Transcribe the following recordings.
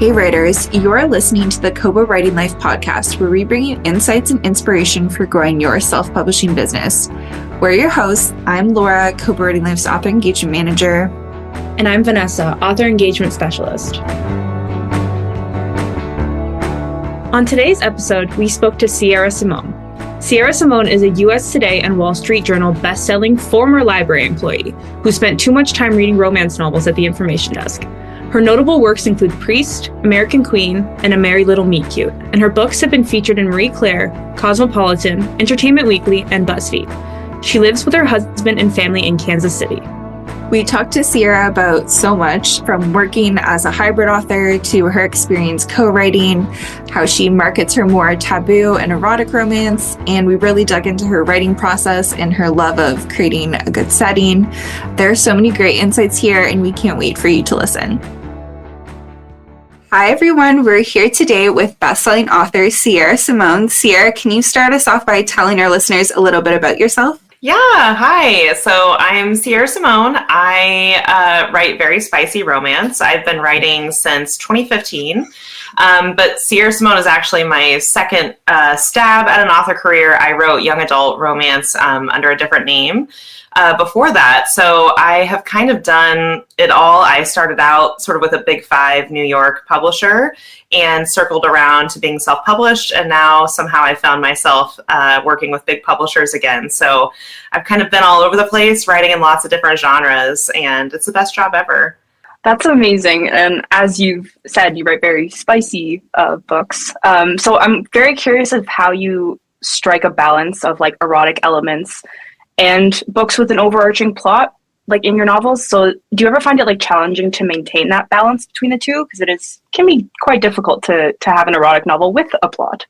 Hey writers, you're listening to the Kobo Writing Life podcast, where we bring you insights and inspiration for growing your self-publishing business. We're your hosts. I'm Laura, Kobo Writing Life's author engagement manager. And I'm Vanessa, author engagement specialist. On today's episode, we spoke to Sierra Simone. Sierra Simone is a US Today and Wall Street Journal best-selling former library employee who spent too much time reading romance novels at the information desk. Her notable works include Priest, American Queen, and A Merry Little Meet Cute, and her books have been featured in Marie Claire, Cosmopolitan, Entertainment Weekly, and BuzzFeed. She lives with her husband and family in Kansas City. We talked to Sierra about so much, from working as a hybrid author to her experience co-writing, how she markets her more taboo and erotic romance, and we really dug into her writing process and her love of creating a good setting. There are so many great insights here, and we can't wait for you to listen. Hi, everyone. We're here today with bestselling author Sierra Simone. Sierra, can you start us off by telling our listeners a little bit about yourself? Yeah, hi. So I'm Sierra Simone. I write very spicy romance. I've been writing since 2015. But Sierra Simone is actually my second stab at an author career. I wrote young adult romance under a different name before that. So I have kind of done it all. I started out sort of with a Big Five New York publisher and circled around to being self-published. And now somehow I found myself working with big publishers again. So I've kind of been all over the place, writing in lots of different genres, and it's the best job ever. That's amazing. And as you've said, you write very spicy books. So I'm very curious of how you strike a balance of like erotic elements and books with an overarching plot, like in your novels. So do you ever find it like challenging to maintain that balance between the two? Because can be quite difficult to have an erotic novel with a plot.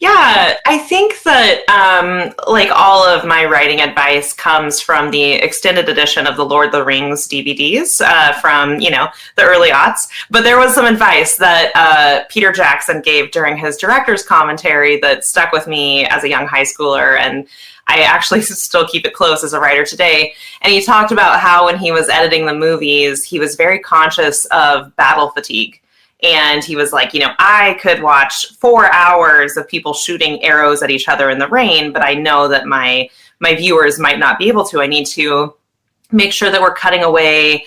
Yeah, I think that like all of my writing advice comes from the extended edition of the Lord of the Rings DVDs from, the early aughts. But there was some advice that Peter Jackson gave during his director's commentary that stuck with me as a young high schooler, and I actually still keep it close as a writer today. And he talked about how when he was editing the movies, he was very conscious of battle fatigue. And he was like, I could watch 4 hours of people shooting arrows at each other in the rain, but I know that my viewers might not be able to. I need to make sure that we're cutting away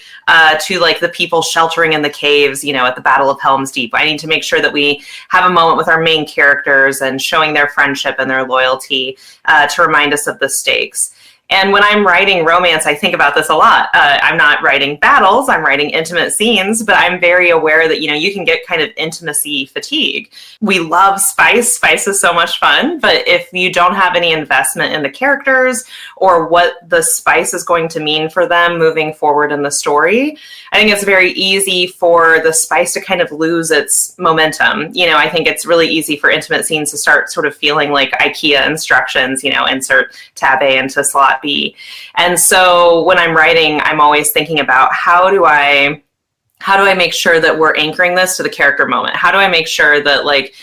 to like the people sheltering in the caves, at the Battle of Helm's Deep. I need to make sure that we have a moment with our main characters and showing their friendship and their loyalty to remind us of the stakes. And when I'm writing romance, I think about this a lot. I'm not writing battles, I'm writing intimate scenes, but I'm very aware that, you can get kind of intimacy fatigue. We love spice. Spice is so much fun. But if you don't have any investment in the characters or what the spice is going to mean for them moving forward in the story, I think it's very easy for the spice to kind of lose its momentum. I think it's really easy for intimate scenes to start sort of feeling like IKEA instructions, insert tab A into slot B. And so when I'm writing, I'm always thinking about how do I make sure that we're anchoring this to the character moment? How do I make sure that like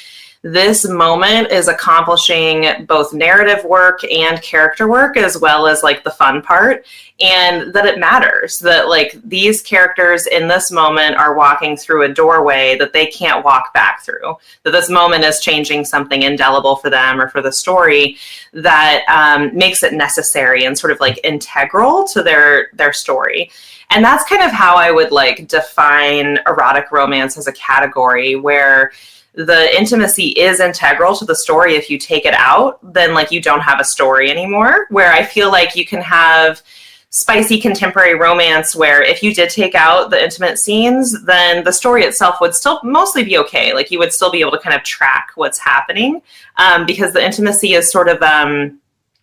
this moment is accomplishing both narrative work and character work, as well as like the fun part, and that it matters that like these characters in this moment are walking through a doorway that they can't walk back through, that this moment is changing something indelible for them or for the story that makes it necessary and sort of like integral to their story. And that's kind of how I would like define erotic romance as a category, where the intimacy is integral to the story. If you take it out, then like you don't have a story anymore. Where I feel like you can have spicy contemporary romance where if you did take out the intimate scenes, then the story itself would still mostly be okay. Like you would still be able to kind of track what's happening because the intimacy is sort of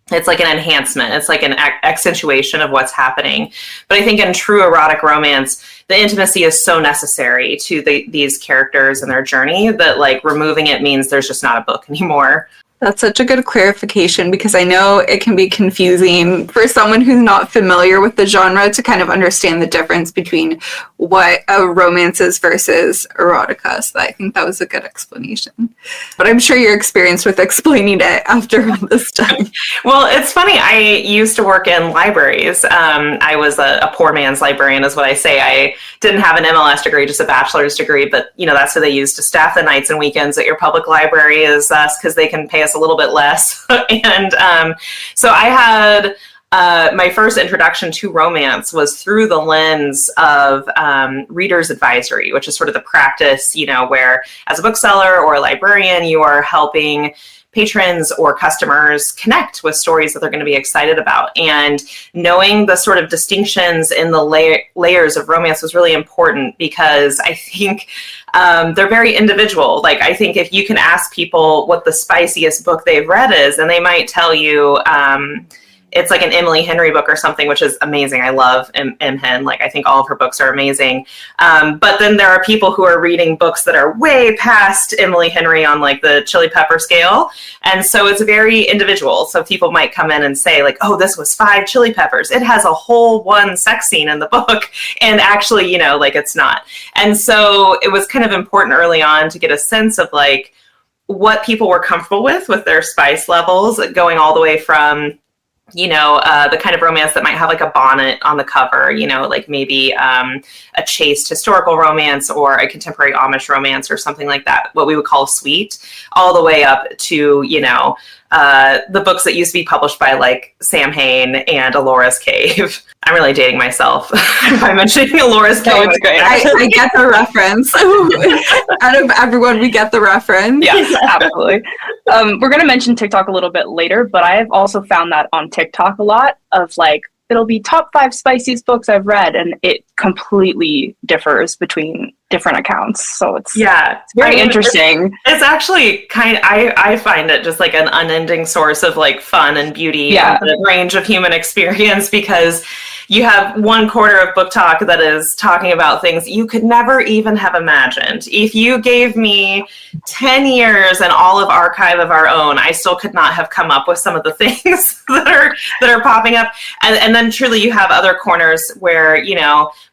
it's like an enhancement. It's like an accentuation of what's happening. But I think in true erotic romance, the intimacy is so necessary to these characters and their journey that like removing it means there's just not a book anymore. That's such a good clarification because I know it can be confusing for someone who's not familiar with the genre to kind of understand the difference between what a romance is versus erotica. So I think that was a good explanation. But I'm sure you're experienced with explaining it after all this time. Well, it's funny. I used to work in libraries. I was a poor man's librarian, is what I say. I didn't have an MLS degree, just a bachelor's degree. But, that's what they use to staff the nights and weekends at your public library is us because they can pay us a little bit less. And so I had my first introduction to romance was through the lens of reader's advisory, which is sort of the practice, where as a bookseller or a librarian, you are helping patrons or customers connect with stories that they're going to be excited about. And knowing the sort of distinctions in the layers of romance was really important because I think they're very individual. Like, I think if you can ask people what the spiciest book they've read is, and they might tell you, it's like an Emily Henry book or something, which is amazing. I love M. Hen. Like, I think all of her books are amazing. But then there are people who are reading books that are way past Emily Henry on like the chili pepper scale. And so it's very individual. So people might come in and say like, oh, this was 5 chili peppers. It has a whole one sex scene in the book. And actually, like it's not. And so it was kind of important early on to get a sense of like what people were comfortable with their spice levels, going all the way from the kind of romance that might have like a bonnet on the cover, like maybe a chaste historical romance or a contemporary Amish romance or something like that, what we would call sweet, all the way up to, the books that used to be published by like Sam Hain and Alora's Cave. I'm really dating myself by mentioning Alora's Cave. No, it's great. I get the reference. Out of everyone, we get the reference. Yes, absolutely. We're going to mention TikTok a little bit later, but I've also found that on TikTok a lot of like, it'll be top 5 spiciest books I've read, and it completely differs between different accounts. So it's very interesting. It's actually I find it just like an unending source of like fun and beauty and the range of human experience, because you have 1/4 of Book Talk that is talking about things you could never even have imagined. If you gave me 10 years and all of archive of our own, I still could not have come up with some of the things that are popping up. And then truly you have other corners where,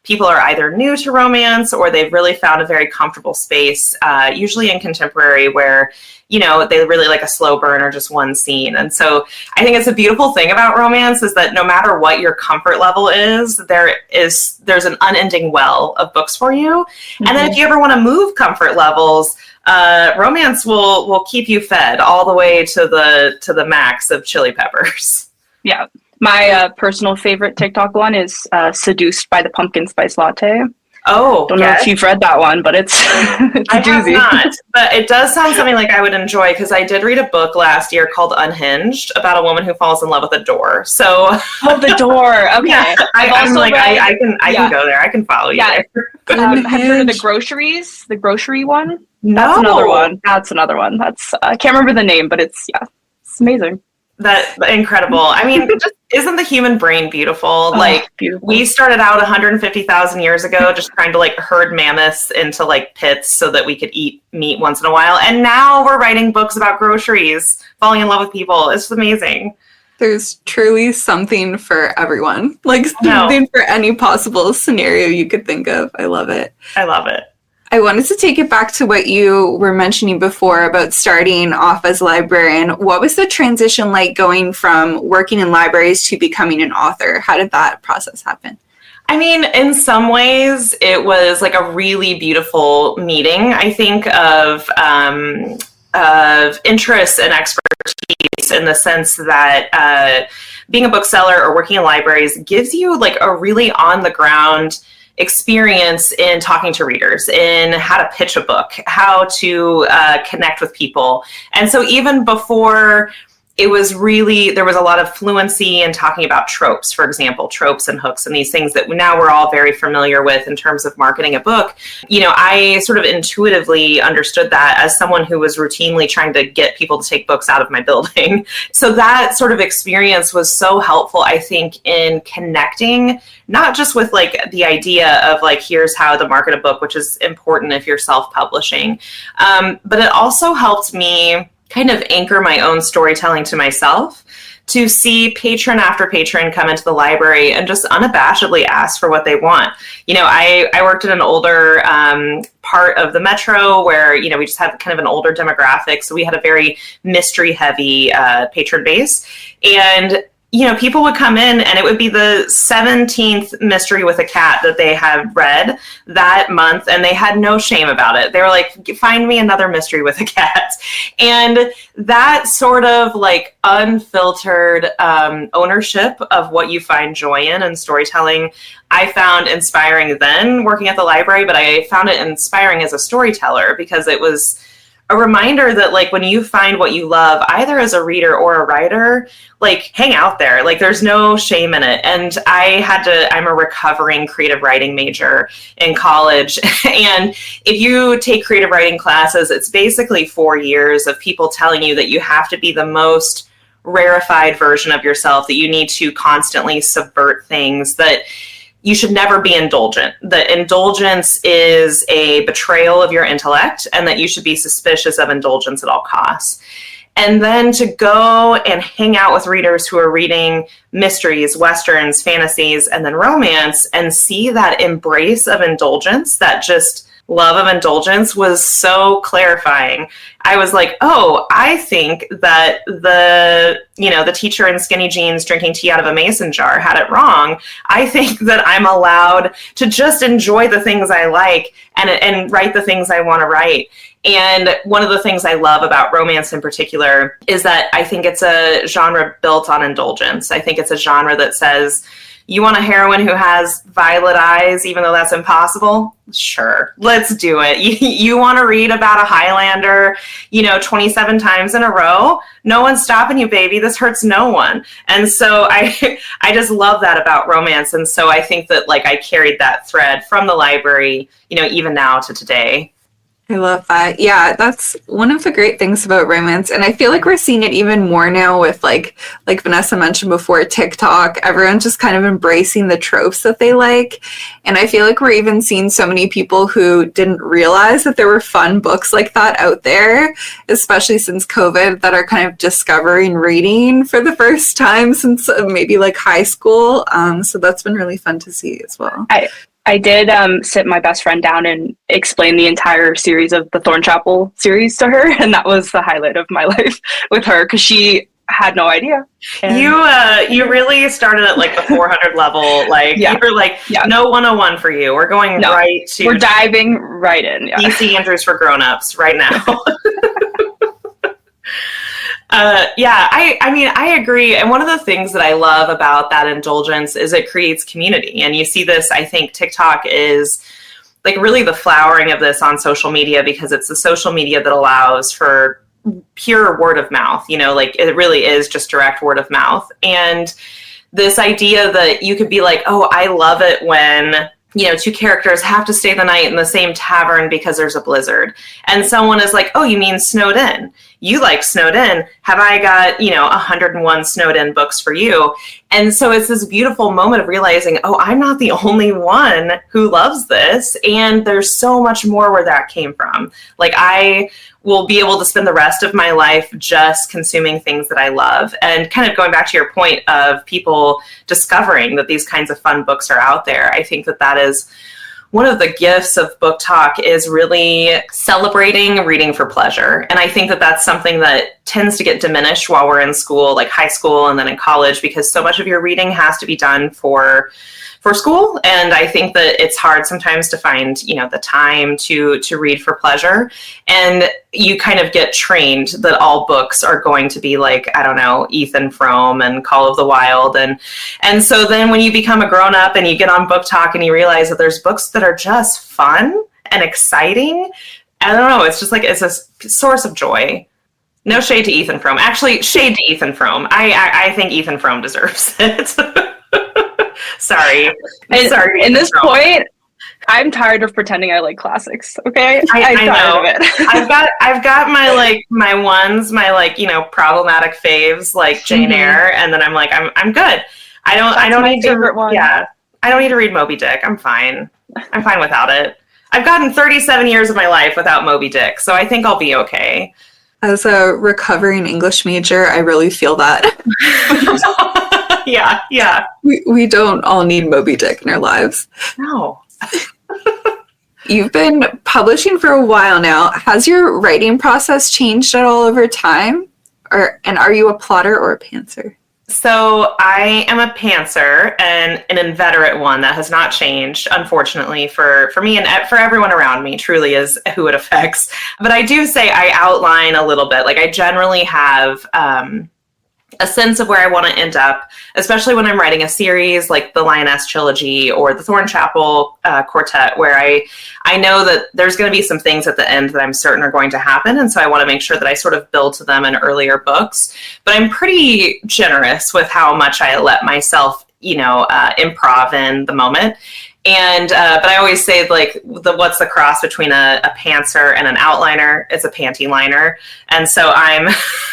people are either new to romance or they've really found a very comfortable space, usually in contemporary, where they really like a slow burn or just one scene. And so I think it's a beautiful thing about romance is that no matter what your comfort level is, there's an unending well of books for you. Mm-hmm. And then if you ever want to move comfort levels, romance will keep you fed all the way to the max of chili peppers. Yeah. My personal favorite TikTok one is Seduced by the Pumpkin Spice Latte. Oh, don't know if you've read that one, but it's a doozy. I have not, but it does sound something like I would enjoy, because I did read a book last year called Unhinged about a woman who falls in love with a door. So, the door. Okay, yeah, I'm like I can go there. I can follow you there. Have you heard of the grocery one? No, That's another one. That's I can't remember the name, but it's amazing. That's incredible. I mean, isn't the human brain beautiful? Beautiful. We started out 150,000 years ago just trying to like herd mammoths into like pits so that we could eat meat once in a while. And now we're writing books about groceries, falling in love with people. It's amazing. There's truly something for everyone. Like something for any possible scenario you could think of. I love it. I love it. I wanted to take it back to what you were mentioning before about starting off as a librarian. What was the transition like going from working in libraries to becoming an author? How did that process happen? I mean, in some ways, it was like a really beautiful meeting, I think, of interests and expertise, in the sense that being a bookseller or working in libraries gives you like a really on-the-ground experience in talking to readers, in how to pitch a book, how to connect with people. And so even before it was really, there was a lot of fluency in talking about tropes, for example, tropes and hooks and these things that now we're all very familiar with in terms of marketing a book. I sort of intuitively understood that as someone who was routinely trying to get people to take books out of my building. So that sort of experience was so helpful, I think, in connecting, not just with like the idea of like, here's how to market a book, which is important if you're self-publishing. But it also helped me kind of anchor my own storytelling to myself, to see patron after patron come into the library and just unabashedly ask for what they want. You know, I worked in an older part of the metro where, you know, we just had kind of an older demographic. So we had a very mystery heavy patron base. And you know, people would come in and it would be the 17th mystery with a cat that they had read that month, and they had no shame about it. They were like, find me another mystery with a cat. And that sort of like unfiltered ownership of what you find joy in and storytelling, I found inspiring then working at the library, but I found it inspiring as a storyteller because it was a reminder that like when you find what you love, either as a reader or a writer, like hang out there, like there's no shame in it. And I'm a recovering creative writing major in college. And if you take creative writing classes, it's basically 4 years of people telling you that you have to be the most rarefied version of yourself, that you need to constantly subvert things, that you should never be indulgent. That indulgence is a betrayal of your intellect, and that you should be suspicious of indulgence at all costs. And then to go and hang out with readers who are reading mysteries, westerns, fantasies, and then romance, and see that embrace of indulgence, that just love of indulgence, was so clarifying. I was like, oh, I think that the teacher in skinny jeans drinking tea out of a mason jar had it wrong. I think that I'm allowed to just enjoy the things I like and write the things I want to write. And one of the things I love about romance in particular is that I think it's a genre built on indulgence. I think it's a genre that says, you want a heroine who has violet eyes, even though that's impossible? Sure, let's do it. You want to read about a Highlander, 27 times in a row? No one's stopping you, baby. This hurts no one. And so I just love that about romance. And so I think that like I carried that thread from the library, even now to today. I love that. Yeah, that's one of the great things about romance. And I feel like we're seeing it even more now with like Vanessa mentioned before, TikTok. Everyone's just kind of embracing the tropes that they like. And I feel like we're even seeing so many people who didn't realize that there were fun books like that out there, especially since COVID, that are kind of discovering reading for the first time since maybe like high school. So that's been really fun to see as well. I did sit my best friend down and explain the entire series of the Thornchapel series to her, and that was the highlight of my life with her because she had no idea. And you really started at like the 400 level, like you were like, no 101 for you. We're going right to. We're diving right in. Yeah. DC Andrews for grown-ups right now. I agree. And one of the things that I love about that indulgence is it creates community. And you see this, I think TikTok is like really the flowering of this on social media, because it's the social media that allows for pure word of mouth, like it really is just direct word of mouth. And this idea that you could be like, oh, I love it when two characters have to stay the night in the same tavern because there's a blizzard. And someone is like, oh, you mean Snowed In? You like Snowed In. Have I got, 101 Snowed In books for you? And so it's this beautiful moment of realizing, oh, I'm not the only one who loves this. And there's so much more where that came from. Like I will be able to spend the rest of my life just consuming things that I love. And kind of going back to your point of people discovering that these kinds of fun books are out there, I think that is one of the gifts of Book Talk, is really celebrating reading for pleasure. And I think that that's something that tends to get diminished while we're in school, like high school and then in college, because so much of your reading has to be done for school. And I think that it's hard sometimes to find, the time to read for pleasure. And you kind of get trained that all books are going to be like, I don't know, Ethan Frome and Call of the Wild. And so then when you become a grown up and you get on Book Talk and you realize that there's books that are just fun and exciting, I don't know, it's just like, it's a source of joy. No shade to Ethan Frome. Actually, shade to Ethan Frome. I think Ethan Frome deserves it. Sorry. In this point, I'm tired of pretending I like classics. Okay, I'm tired of it. I've got my ones, problematic faves like Jane Eyre, and then I'm like, I'm good. I don't need favorite one. Yeah, I don't need to read Moby Dick. I'm fine without it. I've gotten 37 years of my life without Moby Dick, so I think I'll be okay. As a recovering English major, I really feel that. Yeah. We don't all need Moby Dick in our lives. No. You've been publishing for a while now. Has your writing process changed at all over time? And are you a plotter or a pantser? So I am a pantser, and an inveterate one that has not changed, unfortunately, for me and for everyone around me, truly is who it affects. But I do say I outline a little bit. Like, I generally have a sense of where I want to end up, especially when I'm writing a series like the Lyonesse trilogy or the Thornchapel quartet, where I know that there's going to be some things at the end that I'm certain are going to happen. And so I want to make sure that I sort of build to them in earlier books. But I'm pretty generous with how much I let myself, improv in the moment. And but I always say, like, what's the cross between a pantser and an outliner? It's a panty liner. And so I'm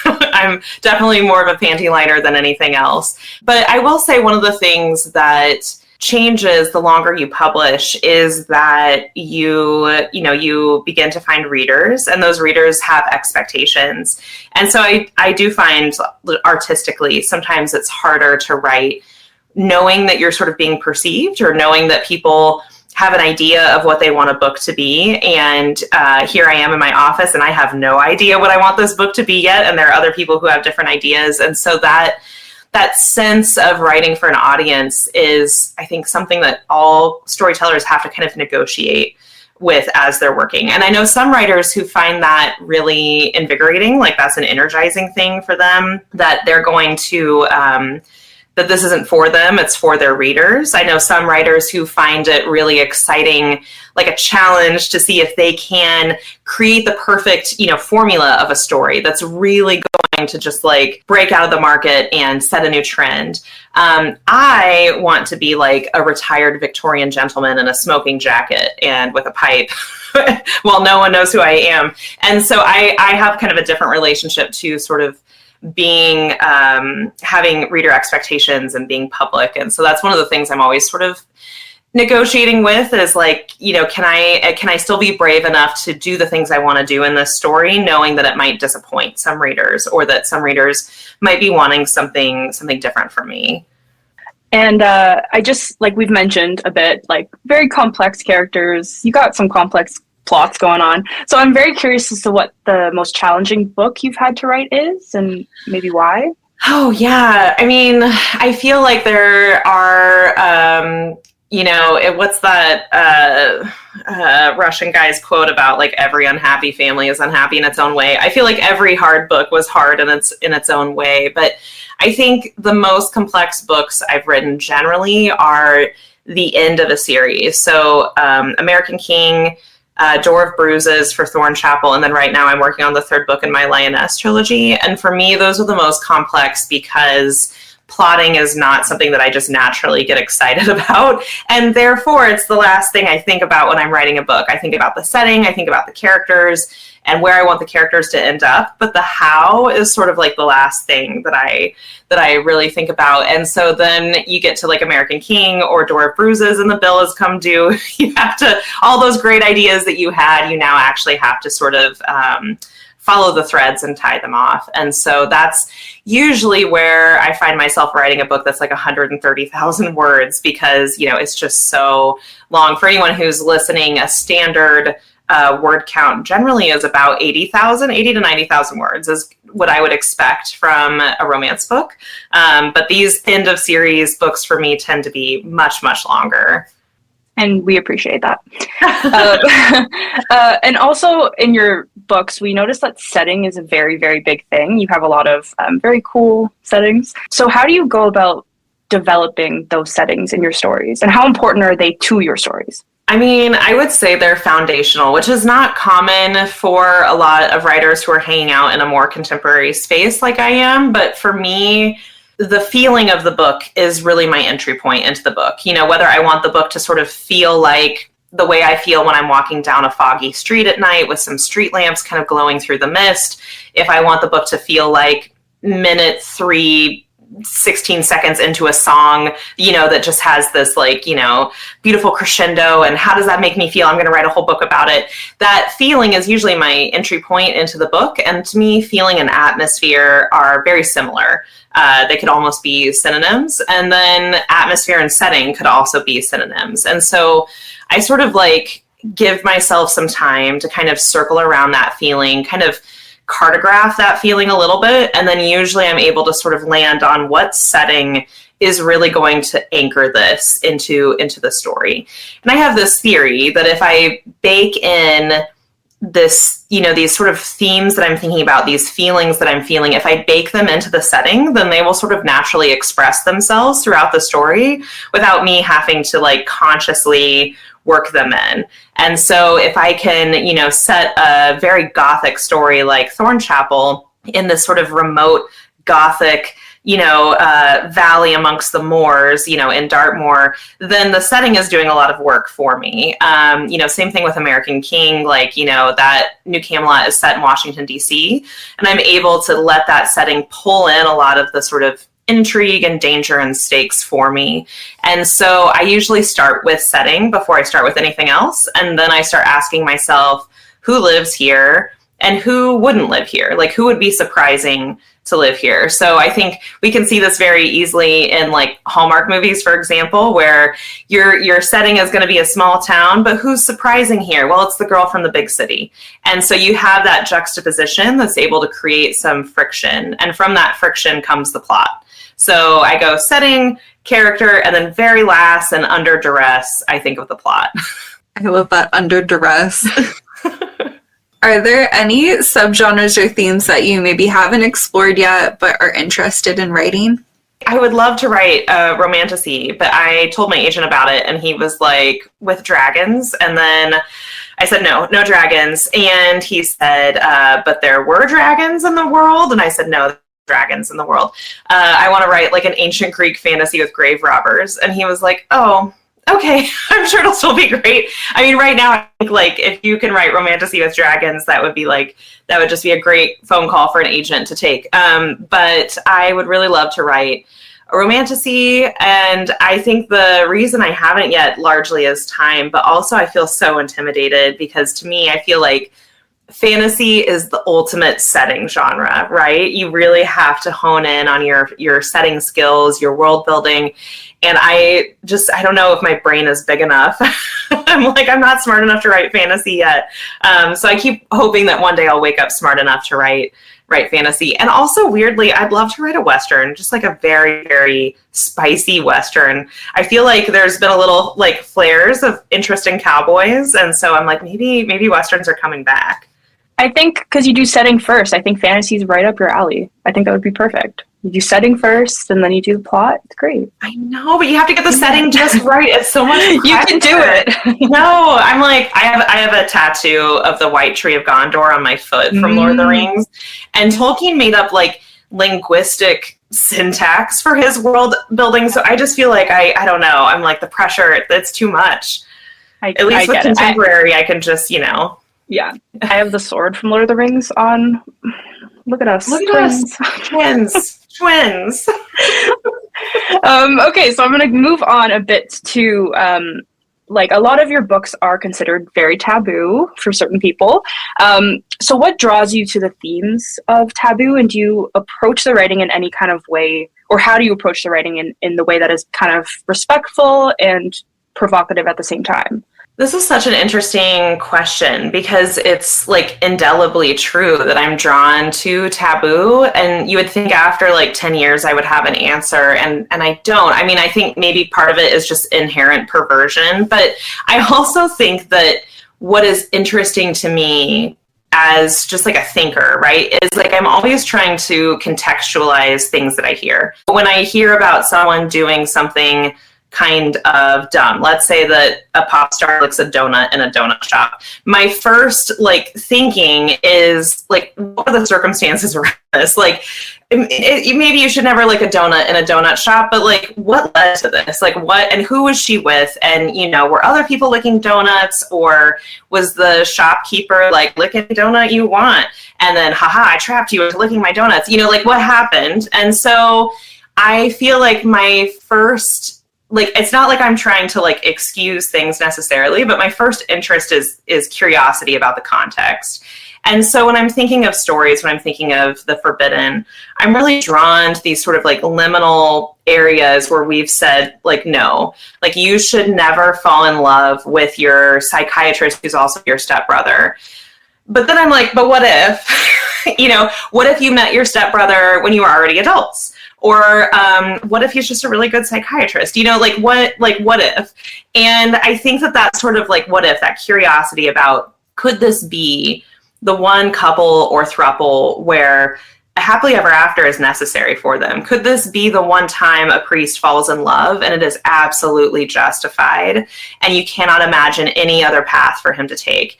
I'm definitely more of a panty liner than anything else. But I will say one of the things that changes the longer you publish is that you begin to find readers, and those readers have expectations. And so I do find artistically sometimes it's harder to write knowing that you're sort of being perceived, or knowing that people have an idea of what they want a book to be. And here I am in my office and I have no idea what I want this book to be yet. And there are other people who have different ideas. And so that sense of writing for an audience is, I think, something that all storytellers have to kind of negotiate with as they're working. And I know some writers who find that really invigorating, like that's an energizing thing for them, that they're going to, that this isn't for them, it's for their readers. I know some writers who find it really exciting, like a challenge to see if they can create the perfect, formula of a story that's really going to just like break out of the market and set a new trend. I want to be like a retired Victorian gentleman in a smoking jacket and with a pipe while no one knows who I am. And so I have kind of a different relationship to sort of being having reader expectations and being public. And so that's one of the things I'm always sort of negotiating with, is like, can I still be brave enough to do the things I want to do in this story, knowing that it might disappoint some readers, or that some readers might be wanting something different from me. And I just, like we've mentioned a bit, like very complex characters. You got some complex plots going on. So I'm very curious as to what the most challenging book you've had to write is, and maybe why. Oh, yeah. I mean, I feel like there are, what's that Russian guy's quote about like every unhappy family is unhappy in its own way. I feel like every hard book was hard in its own way. But I think the most complex books I've written generally are the end of a series. So American King, Door of Bruises for Thornchapel, and then right now I'm working on the third book in my Lyonesse trilogy. And for me, those are the most complex because plotting is not something that I just naturally get excited about. And therefore, it's the last thing I think about when I'm writing a book. I think about the setting, I think about the characters, and where I want the characters to end up. But the how is sort of like the last thing that I really think about. And so then you get to like American King or Door of Bruises and the bill has come due. You have to, all those great ideas that you had, you now actually have to sort of follow the threads and tie them off. And so that's usually where I find myself writing a book that's like 130,000 words, because, it's just so long. For anyone who's listening, a standard word count generally is about 80 to 90,000 words is what I would expect from a romance book. But these end of series books for me tend to be much, much longer. And we appreciate that. And also in your books, we noticed that setting is a very, very big thing. You have a lot of very cool settings. So how do you go about developing those settings in your stories? And how important are they to your stories? I mean, I would say they're foundational, which is not common for a lot of writers who are hanging out in a more contemporary space like I am. But for me, the feeling of the book is really my entry point into the book. Whether I want the book to sort of feel like the way I feel when I'm walking down a foggy street at night with some street lamps kind of glowing through the mist. If I want the book to feel like minute 3 16 seconds into a song, that just has this beautiful crescendo, and how does that make me feel? I'm going to write a whole book about it. That feeling is usually my entry point into the book. And to me, feeling and atmosphere are very similar. They could almost be synonyms. And then atmosphere and setting could also be synonyms. And so I sort of give myself some time to kind of circle around that feeling, kind of cartograph that feeling a little bit, and then usually I'm able to sort of land on what setting is really going to anchor this into the story. And I have this theory that if I bake in this, these sort of themes that I'm thinking about, these feelings that I'm feeling, if I bake them into the setting, then they will sort of naturally express themselves throughout the story without me having to consciously work them in. And so if I can, set a very Gothic story like Thornchapel in this sort of remote Gothic, valley amongst the moors, in Dartmoor, then the setting is doing a lot of work for me. Same thing with American King, that New Camelot is set in Washington, D.C. And I'm able to let that setting pull in a lot of the sort of intrigue and danger and stakes for me. And so I usually start with setting before I start with anything else. And then I start asking myself, who lives here and who wouldn't live here? Who would be surprising to live here? So I think we can see this very easily in Hallmark movies, for example, where your setting is going to be a small town, but who's surprising here? Well, it's the girl from the big city. And so you have that juxtaposition that's able to create some friction. And from that friction comes the plot. So I go setting, character, and then very last and under duress, I think of the plot. I love that, under duress. Are there any subgenres or themes that you maybe haven't explored yet but are interested in writing? I would love to write romantasy, but I told my agent about it and he was like, with dragons? And then I said, no dragons. And he said, but there were dragons in the world? And I said, no, dragons in the world. I want to write an ancient Greek fantasy with grave robbers. And he was like, oh, okay, I'm sure it'll still be great. I mean, right now, I think if you can write romantasy with dragons, that would just be a great phone call for an agent to take. But I would really love to write a romantasy. And I think the reason I haven't yet largely is time, but also I feel so intimidated because to me, I feel like fantasy is the ultimate setting genre, right? You really have to hone in on your setting skills, your world building. And I don't know if my brain is big enough. I'm not smart enough to write fantasy yet. So I keep hoping that one day I'll wake up smart enough to write fantasy. And also weirdly, I'd love to write a Western, just a very, very spicy Western. I feel like there's been a little flares of interest in cowboys. And so I'm maybe Westerns are coming back. I think because you do setting first, I think fantasy is right up your alley. I think that would be perfect. You do setting first, and then you do the plot. It's great. I know, but you have to get the setting just right. It's so much pressure. You can do it. No, I'm I have a tattoo of the White Tree of Gondor on my foot from Lord of the Rings, and Tolkien made up linguistic syntax for his world building. So I just feel I don't know. I'm the pressure. It's too much. At least with contemporary, I can just Yeah, I have the sword from Lord of the Rings on. Look at us. Look at us. Twins. Okay, so I'm going to move on a bit to, a lot of your books are considered very taboo for certain people. So what draws you to the themes of taboo, and do you approach the writing in any kind of way, or how do you approach the writing in the way that is kind of respectful and provocative at the same time? This is such an interesting question because it's indelibly true that I'm drawn to taboo, and you would think after 10 years I would have an answer, and I don't. I mean, I think maybe part of it is just inherent perversion, but I also think that what is interesting to me as just a thinker, right, is I'm always trying to contextualize things that I hear. When I hear about someone doing something kind of dumb, let's say that a pop star licks a donut in a donut shop, my first thinking is what are the circumstances around this? Maybe you should never lick a donut in a donut shop, but what led to this? What, and who was she with? And were other people licking donuts, or was the shopkeeper lick any donut you want, and then haha, I trapped you into licking my donuts? What happened? And so I feel like my first, like, it's not like I'm trying to like excuse things necessarily, but my first interest is curiosity about the context. And so when I'm thinking of stories, when I'm thinking of the forbidden, I'm really drawn to these sort of like liminal areas where we've said, like, no, like you should never fall in love with your psychiatrist who's also your stepbrother. But then I'm like, but what if, what if you met your stepbrother when you were already adults? Or what if he's just a really good psychiatrist? What if? And I think that sort of like, what if, that curiosity about, could this be the one couple or throuple where a happily ever after is necessary for them? Could this be the one time a priest falls in love and it is absolutely justified and you cannot imagine any other path for him to take?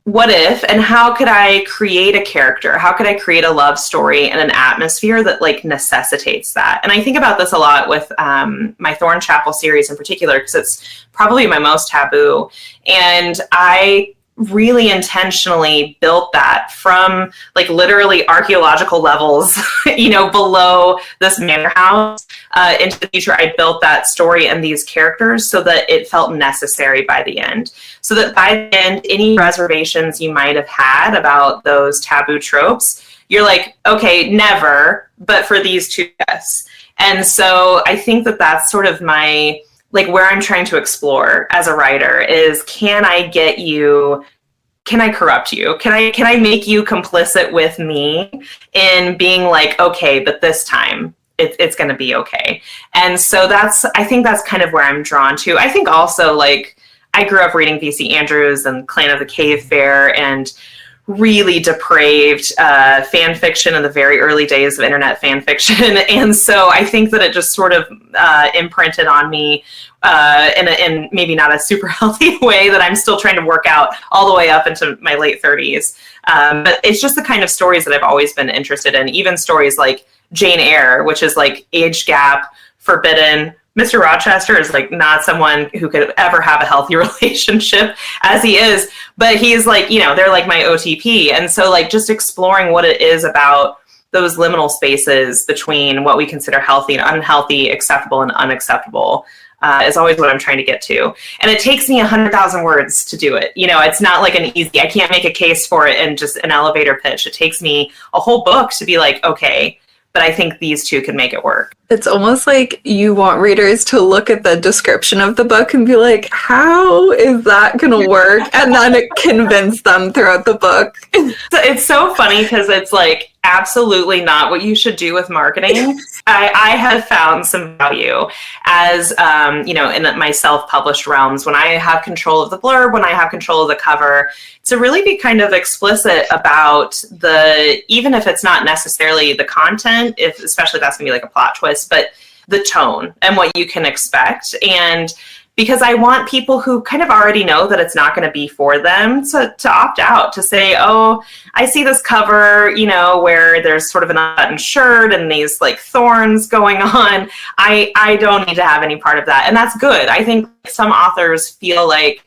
What if, and how could I create a character? How could I create a love story and an atmosphere that like necessitates that? And I think about this a lot with my Thornchapel series in particular, because it's probably my most taboo. And I really intentionally built that from like literally archaeological levels, below this manor house into the future. I built that story and these characters so that it felt necessary by the end. So that by the end, any reservations you might have had about those taboo tropes, you're like, okay, never, but for these two, yes. And so I think that that's sort of my, like, where I'm trying to explore as a writer is, can I corrupt you? Can I make you complicit with me in being like, okay, but this time it's going to be okay. And so I think that's kind of where I'm drawn to. I think also, like, I grew up reading V.C. Andrews and Clan of the Cave Bear and really depraved fan fiction in the very early days of internet fan fiction. And so I think that it just sort of imprinted on me in maybe not a super healthy way that I'm still trying to work out all the way up into my late 30s. But it's just the kind of stories that I've always been interested in, even stories like Jane Eyre, which is like age gap, forbidden. Mr. Rochester is like not someone who could ever have a healthy relationship as he is, but he's like, they're like my OTP. And so like just exploring what it is about those liminal spaces between what we consider healthy and unhealthy, acceptable and unacceptable is always what I'm trying to get to. And it takes me 100,000 words to do it. It's not like I can't make a case for it in just an elevator pitch. It takes me a whole book to be like, okay, but I think these two can make it work. It's almost like you want readers to look at the description of the book and be like, how is that going to work? And then convince them throughout the book. It's so funny because it's like absolutely not what you should do with marketing. I have found some value as, in my self-published realms, when I have control of the blurb, when I have control of the cover, to really be kind of explicit about even if it's not necessarily the content, especially if that's gonna be like a plot twist, but the tone and what you can expect. And because I want people who kind of already know that it's not going to be for them to opt out, to say, oh, I see this cover, where there's sort of an unbuttoned shirt and these like thorns going on. I don't need to have any part of that. And that's good. I think some authors feel like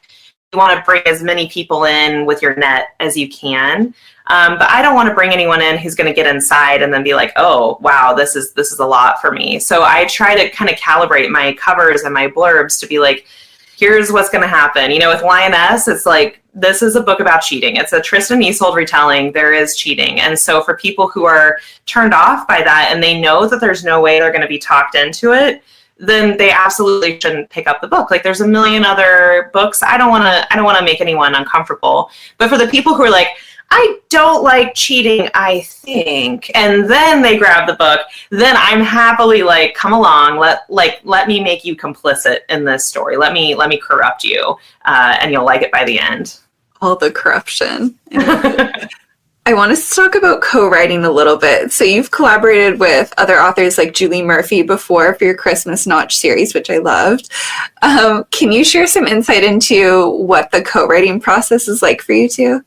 you want to bring as many people in with your net as you can. But I don't want to bring anyone in who's going to get inside and then be like, oh, wow, this is a lot for me. So I try to kind of calibrate my covers and my blurbs to be like, here's what's going to happen. With Lyonesse, it's like, this is a book about cheating. It's a Tristan Isolde retelling. There is cheating. And so for people who are turned off by that and they know that there's no way they're going to be talked into it, then they absolutely shouldn't pick up the book. Like, there's a million other books. I don't want to make anyone uncomfortable. But for the people who are like, I don't like cheating, I think, and then they grab the book, then I'm happily like, come along, let me make you complicit in this story. Let me corrupt you, and you'll like it by the end. All the corruption. I want us to talk about co-writing a little bit. So you've collaborated with other authors like Julie Murphy before for your Christmas Notch series, which I loved. Can you share some insight into what the co-writing process is like for you two?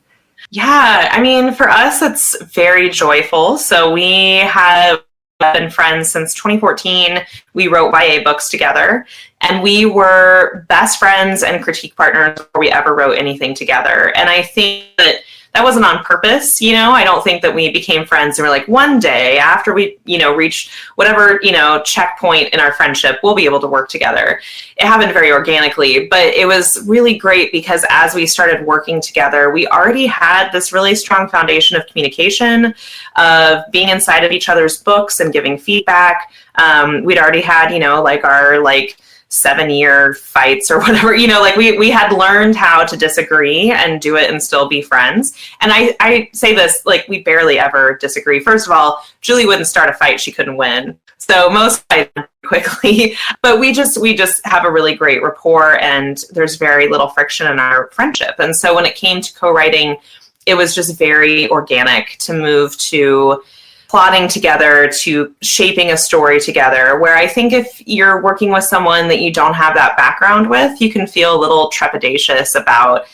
Yeah, I mean, for us, it's very joyful. So we have been friends since 2014. We wrote YA books together, and we were best friends and critique partners before we ever wrote anything together. And I think that that wasn't on purpose. I don't think that we became friends and we're like, one day after we, reach whatever, checkpoint in our friendship, we'll be able to work together. It happened very organically, but it was really great because as we started working together, we already had this really strong foundation of communication, of being inside of each other's books and giving feedback. We'd already had, our 7-year fights or whatever, we had learned how to disagree and do it and still be friends. And I say this, we barely ever disagree. First of all, Julie wouldn't start a fight she couldn't win. So most fights quickly, but we just have a really great rapport and there's very little friction in our friendship. And so when it came to co-writing, it was just very organic to move to plotting together, to shaping a story together, where I think if you're working with someone that you don't have that background with, you can feel a little trepidatious about,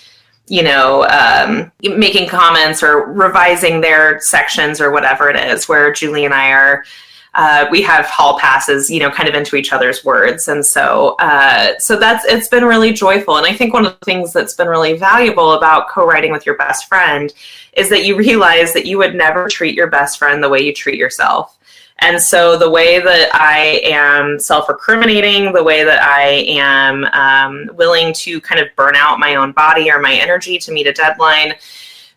making comments or revising their sections or whatever it is, where Julie and I are, we have hall passes, kind of into each other's words. And so it's been really joyful. And I think one of the things that's been really valuable about co-writing with your best friend is that you realize that you would never treat your best friend the way you treat yourself. And so the way that I am self-recriminating, the way that I am willing to kind of burn out my own body or my energy to meet a deadline,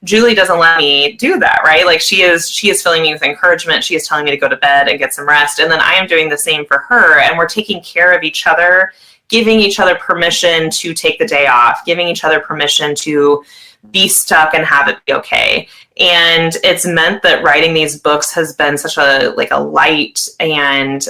Julie doesn't let me do that, right? She is filling me with encouragement. She is telling me to go to bed and get some rest. And then I am doing the same for her. And we're taking care of each other, giving each other permission to take the day off, giving each other permission to be stuck and have it be okay. And it's meant that writing these books has been such a light and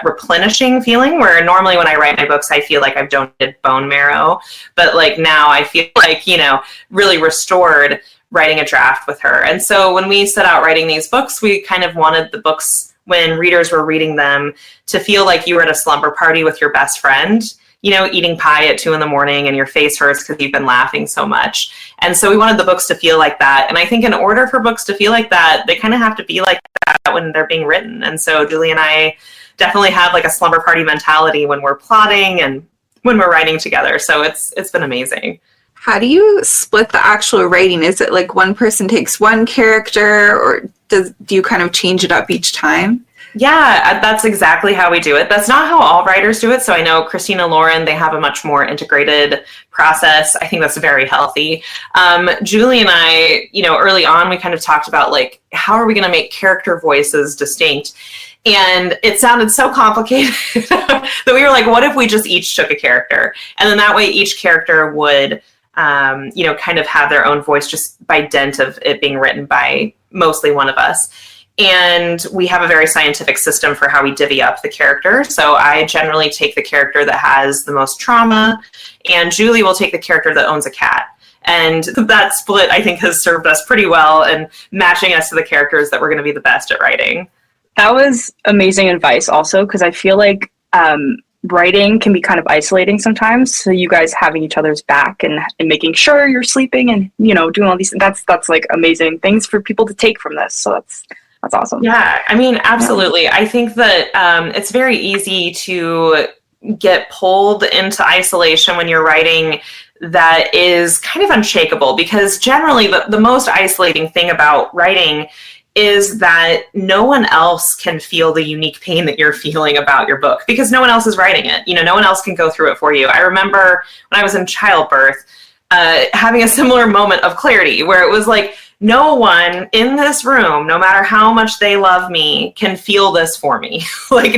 replenishing feeling, where normally when I write my books, I feel like I've donated bone marrow, but now I feel really restored writing a draft with her. And so when we set out writing these books, we kind of wanted the books, when readers were reading them, to feel like you were at a slumber party with your best friend, eating pie at 2 a.m. and your face hurts because you've been laughing so much. And so we wanted the books to feel like that. And I think in order for books to feel like that, they kind of have to be like that when they're being written. And so Julie and I definitely have a slumber party mentality when we're plotting and when we're writing together. So it's been amazing. How do you split the actual writing? Is it one person takes one character, or do you kind of change it up each time? Yeah, that's exactly how we do it. That's not how all writers do it. So I know Christina Lauren, they have a much more integrated process. I think that's very healthy. Julie and I, early on, we kind of talked about how are we going to make character voices distinct? And it sounded so complicated that we were like, what if we just each took a character? And then that way each character would kind of have their own voice just by dint of it being written by mostly one of us. And we have a very scientific system for how we divvy up the character. So I generally take the character that has the most trauma, and Julie will take the character that owns a cat. And that split, I think, has served us pretty well and matching us to the characters that we're going to be the best at writing. That was amazing advice also, because I feel like writing can be kind of isolating sometimes. So you guys having each other's back and making sure you're sleeping and, doing all these, that's amazing things for people to take from this. So that's awesome. Yeah, I mean, absolutely. Yeah. I think that it's very easy to get pulled into isolation when you're writing that is kind of unshakable, because generally the most isolating thing about writing is that no one else can feel the unique pain that you're feeling about your book, because no one else is writing it. No one else can go through it for you. I remember when I was in childbirth, having a similar moment of clarity where it was no one in this room, no matter how much they love me, can feel this for me.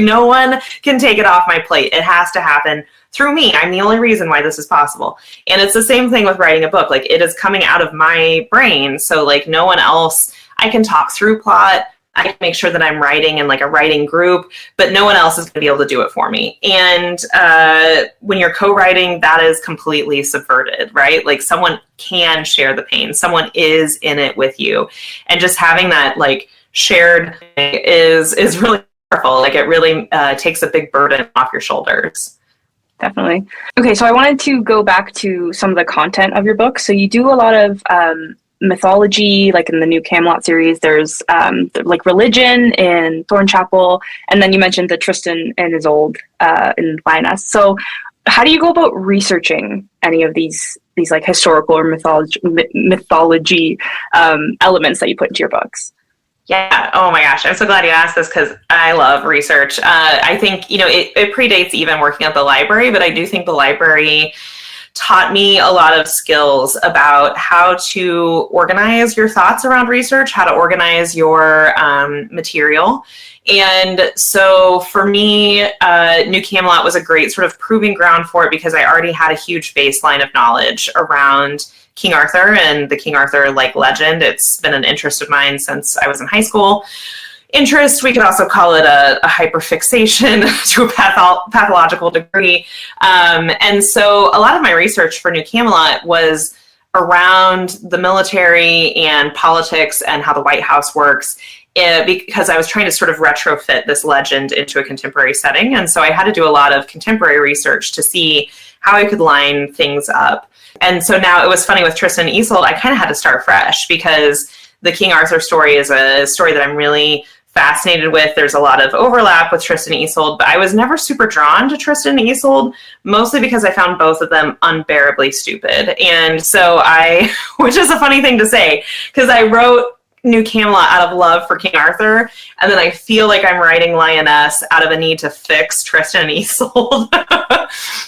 No one can take it off my plate. It has to happen through me. I'm the only reason why this is possible. And it's the same thing with writing a book. It is coming out of my brain. So no one else, I can talk through plot. I can make sure that I'm writing in a writing group, but no one else is going to be able to do it for me. And when you're co-writing, that is completely subverted, right? Someone can share the pain. Someone is in it with you. And just having that shared is really powerful. It really takes a big burden off your shoulders. Definitely. Okay, so I wanted to go back to some of the content of your book. So you do a lot of mythology, in the new Camelot series. There's religion in Thornchapel, and then you mentioned the Tristan and Isolde in Lyonesse. So how do you go about researching any of these like historical or mythology elements that you put into your books? Yeah. Oh my gosh. I'm so glad you asked this because I love research. I think, it predates even working at the library, but I do think the library taught me a lot of skills about how to organize your thoughts around research, how to organize your material. And so for me, New Camelot was a great sort of proving ground for it because I already had a huge baseline of knowledge around King Arthur and the King Arthur legend. It's been an interest of mine since I was in high school. Interest, we could also call it a hyperfixation to a pathological degree. And so a lot of my research for New Camelot was around the military and politics and how the White House works, because I was trying to sort of retrofit this legend into a contemporary setting. And so I had to do a lot of contemporary research to see how I could line things up. And so now it was funny with Tristan and Isolde, I kind of had to start fresh because the King Arthur story is a story that I'm really fascinated with. There's a lot of overlap with Tristan and Isolde, but I was never super drawn to Tristan and Isolde, mostly because I found both of them unbearably stupid. And so which is a funny thing to say, because I wrote New Camelot out of love for King Arthur, and then I feel like I'm writing Lyonesse out of a need to fix Tristan and Isolde.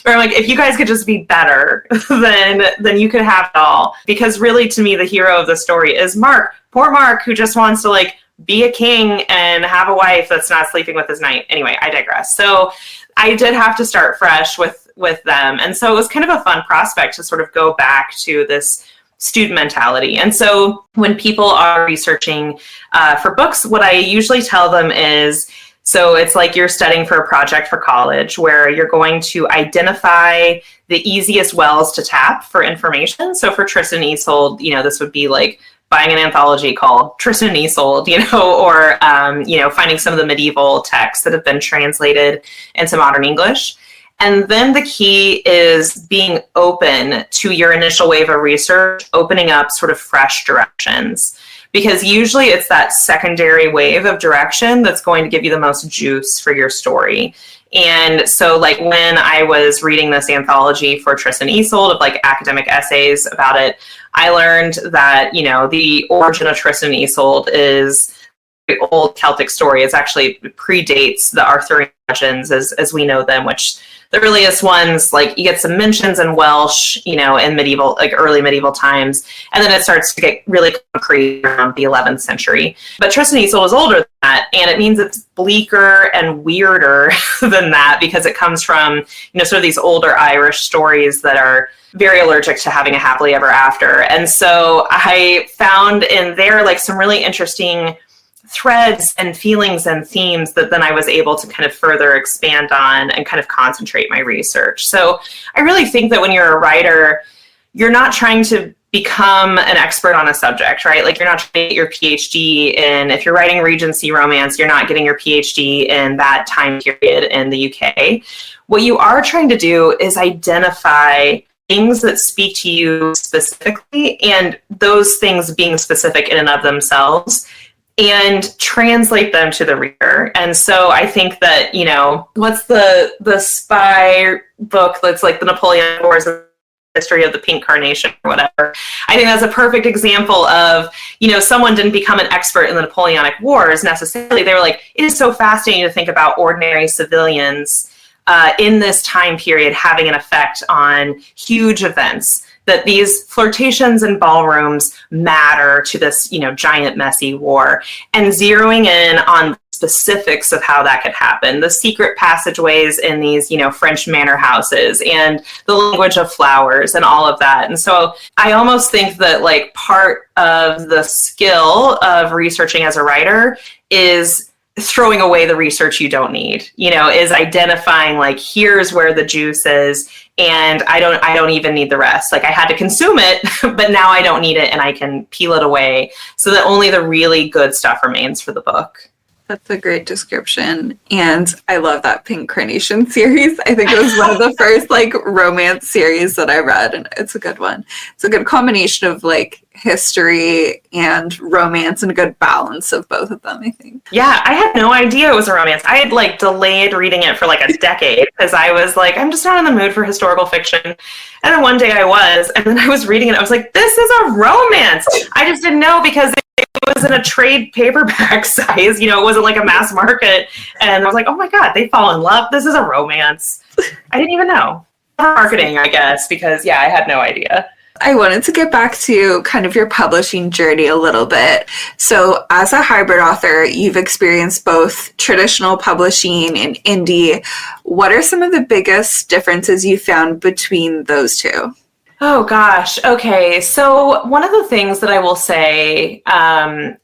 Or I'm like, if you guys could just be better, then you could have it all. Because really, to me, the hero of the story is Mark. Poor Mark, who just wants to be a king and have a wife that's not sleeping with his knight. Anyway, I digress. So I did have to start fresh with them. And so it was kind of a fun prospect to sort of go back to this student mentality. And so when people are researching for books, what I usually tell them is, so it's like you're studying for a project for college where you're going to identify the easiest wells to tap for information. So for Tristan and Isolde, this would be like buying an anthology called Tristan and Isolde, or finding some of the medieval texts that have been translated into modern English. And then the key is being open to your initial wave of research, opening up sort of fresh directions. Because usually it's that secondary wave of direction that's going to give you the most juice for your story. And so when I was reading this anthology for Tristan and Isolde of academic essays about it, I learned that, the origin of Tristan and Isolde is an old Celtic story. It actually predates the Arthurian legends as we know them, which the earliest ones, you get some mentions in Welsh, in medieval, early medieval times, and then it starts to get really concrete around the 11th century. But Tristan and Isolde is older than that, and it means it's bleaker and weirder than that because it comes from, sort of these older Irish stories that are very allergic to having a happily ever after. And so I found in there some really interesting threads and feelings and themes that then I was able to kind of further expand on and kind of concentrate my research. So I really think that when you're a writer, you're not trying to become an expert on a subject, right? You're not trying to get your PhD in, if you're writing Regency romance, you're not getting your PhD in that time period in the UK. What you are trying to do is identify things that speak to you specifically, and those things being specific in and of themselves, and translate them to the reader. And so I think that, what's the spy book that's the Napoleonic Wars, History of the Pink Carnation or whatever. I think that's a perfect example of, someone didn't become an expert in the Napoleonic Wars necessarily. They were it is so fascinating to think about ordinary civilians in this time period having an effect on huge events, that these flirtations and ballrooms matter to this, giant messy war, and zeroing in on specifics of how that could happen, the secret passageways in these, French manor houses, and the language of flowers and all of that. And so I almost think that part of the skill of researching as a writer is throwing away the research you don't need, is identifying here's where the juice is, and I don't even need the rest. I had to consume it, but now I don't need it, and I can peel it away so that only the really good stuff remains for the book. That's a great description. And I love that Pink Carnation series. I think it was one of the first like romance series that I read, and it's a good one. It's a good combination of like history and romance and a good balance of both of them, I think. Yeah, I had no idea it was a romance. I had like delayed reading it for like a decade because I was like, I'm just not in the mood for historical fiction. And then one day I was, and then I was reading it. I was like, this is a romance. I just didn't know because it was in a trade paperback size. It wasn't like a mass market. And I was like, oh my God, they fall in love. This is a romance. I didn't even know. Marketing, I guess, because I had no idea. I wanted to get back to kind of your publishing journey a little bit. So as a hybrid author, you've experienced both traditional publishing and indie. What are some of the biggest differences you found between those two? Oh, gosh. Okay. So one of the things that I will say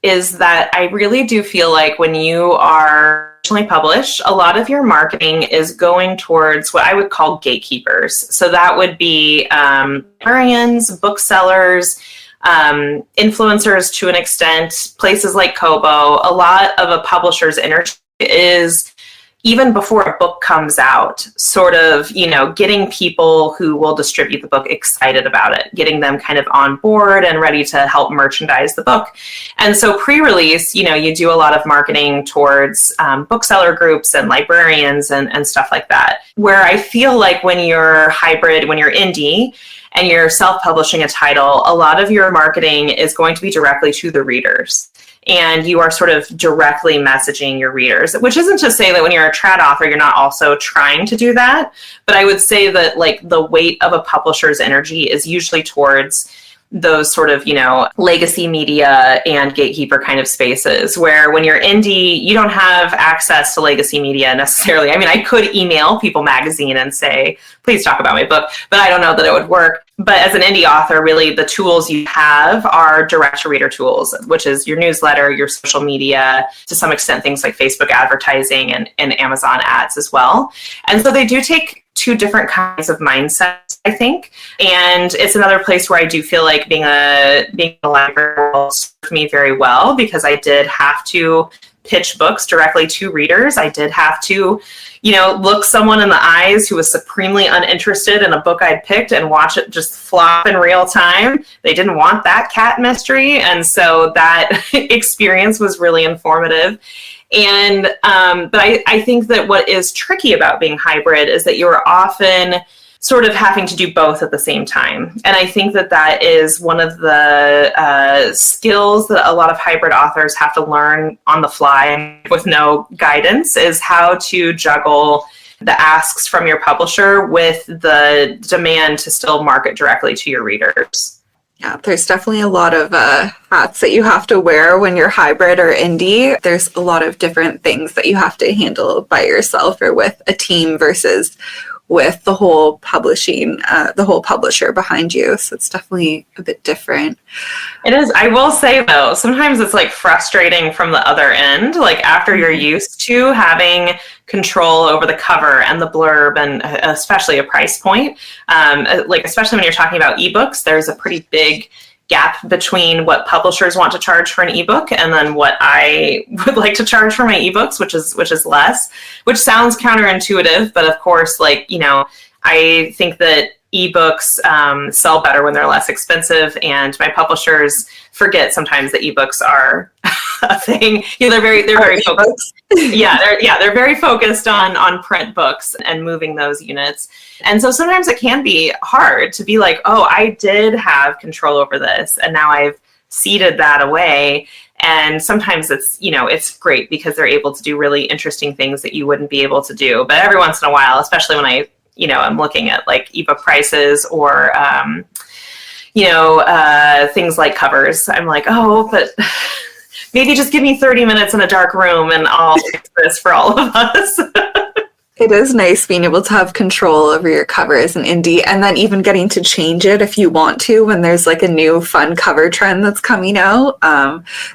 is that I really do feel like when you are published, a lot of your marketing is going towards what I would call gatekeepers. So that would be librarians, booksellers, influencers to an extent, places like Kobo. A lot of a publisher's energy is, even before a book comes out, sort of, getting people who will distribute the book excited about it, getting them kind of on board and ready to help merchandise the book. And so pre-release, you do a lot of marketing towards bookseller groups and librarians and stuff like that. Where I feel like when you're hybrid, when you're indie, and you're self-publishing a title, a lot of your marketing is going to be directly to the readers. And you are sort of directly messaging your readers, which isn't to say that when you're a trad author, you're not also trying to do that. But I would say that like the weight of a publisher's energy is usually towards those sort of, legacy media and gatekeeper kind of spaces, where when you're indie, you don't have access to legacy media necessarily. I mean, I could email People Magazine and say, please talk about my book, but I don't know that it would work. But as an indie author, really the tools you have are direct to reader tools, which is your newsletter, your social media, to some extent things like Facebook advertising and Amazon ads as well. And so they do take two different kinds of mindsets, I think. And it's another place where I do feel like being a librarian served me very well, because I did have to pitch books directly to readers. I did have to, look someone in the eyes who was supremely uninterested in a book I'd picked and watch it just flop in real time. They didn't want that cat mystery. And so that experience was really informative. And but I think that what is tricky about being hybrid is that you're often sort of having to do both at the same time. And I think that is one of the skills that a lot of hybrid authors have to learn on the fly with no guidance, is how to juggle the asks from your publisher with the demand to still market directly to your readers. Yeah, there's definitely a lot of hats that you have to wear when you're hybrid or indie. There's a lot of different things that you have to handle by yourself or with a team versus with the whole publisher behind you. So it's definitely a bit different. It is. I will say though, sometimes it's like frustrating from the other end, like after you're used to having control over the cover and the blurb and especially a price point. Like, especially when you're talking about ebooks, there's a pretty big gap between what publishers want to charge for an ebook and then what I would like to charge for my ebooks, which is less, which sounds counterintuitive, but of course, I think that ebooks sell better when they're less expensive, and my publishers forget sometimes that ebooks are a thing. They're very focused. They're very focused on print books and moving those units. And so sometimes it can be hard to be like, oh, I did have control over this, and now I've ceded that away. And sometimes it's great because they're able to do really interesting things that you wouldn't be able to do. But every once in a while, especially when I'm looking at like ebook prices or, things like covers, I'm like, oh, but maybe just give me 30 minutes in a dark room and I'll fix this for all of us. It is nice being able to have control over your cover as an indie, and then even getting to change it if you want to when there's like a new fun cover trend that's coming out.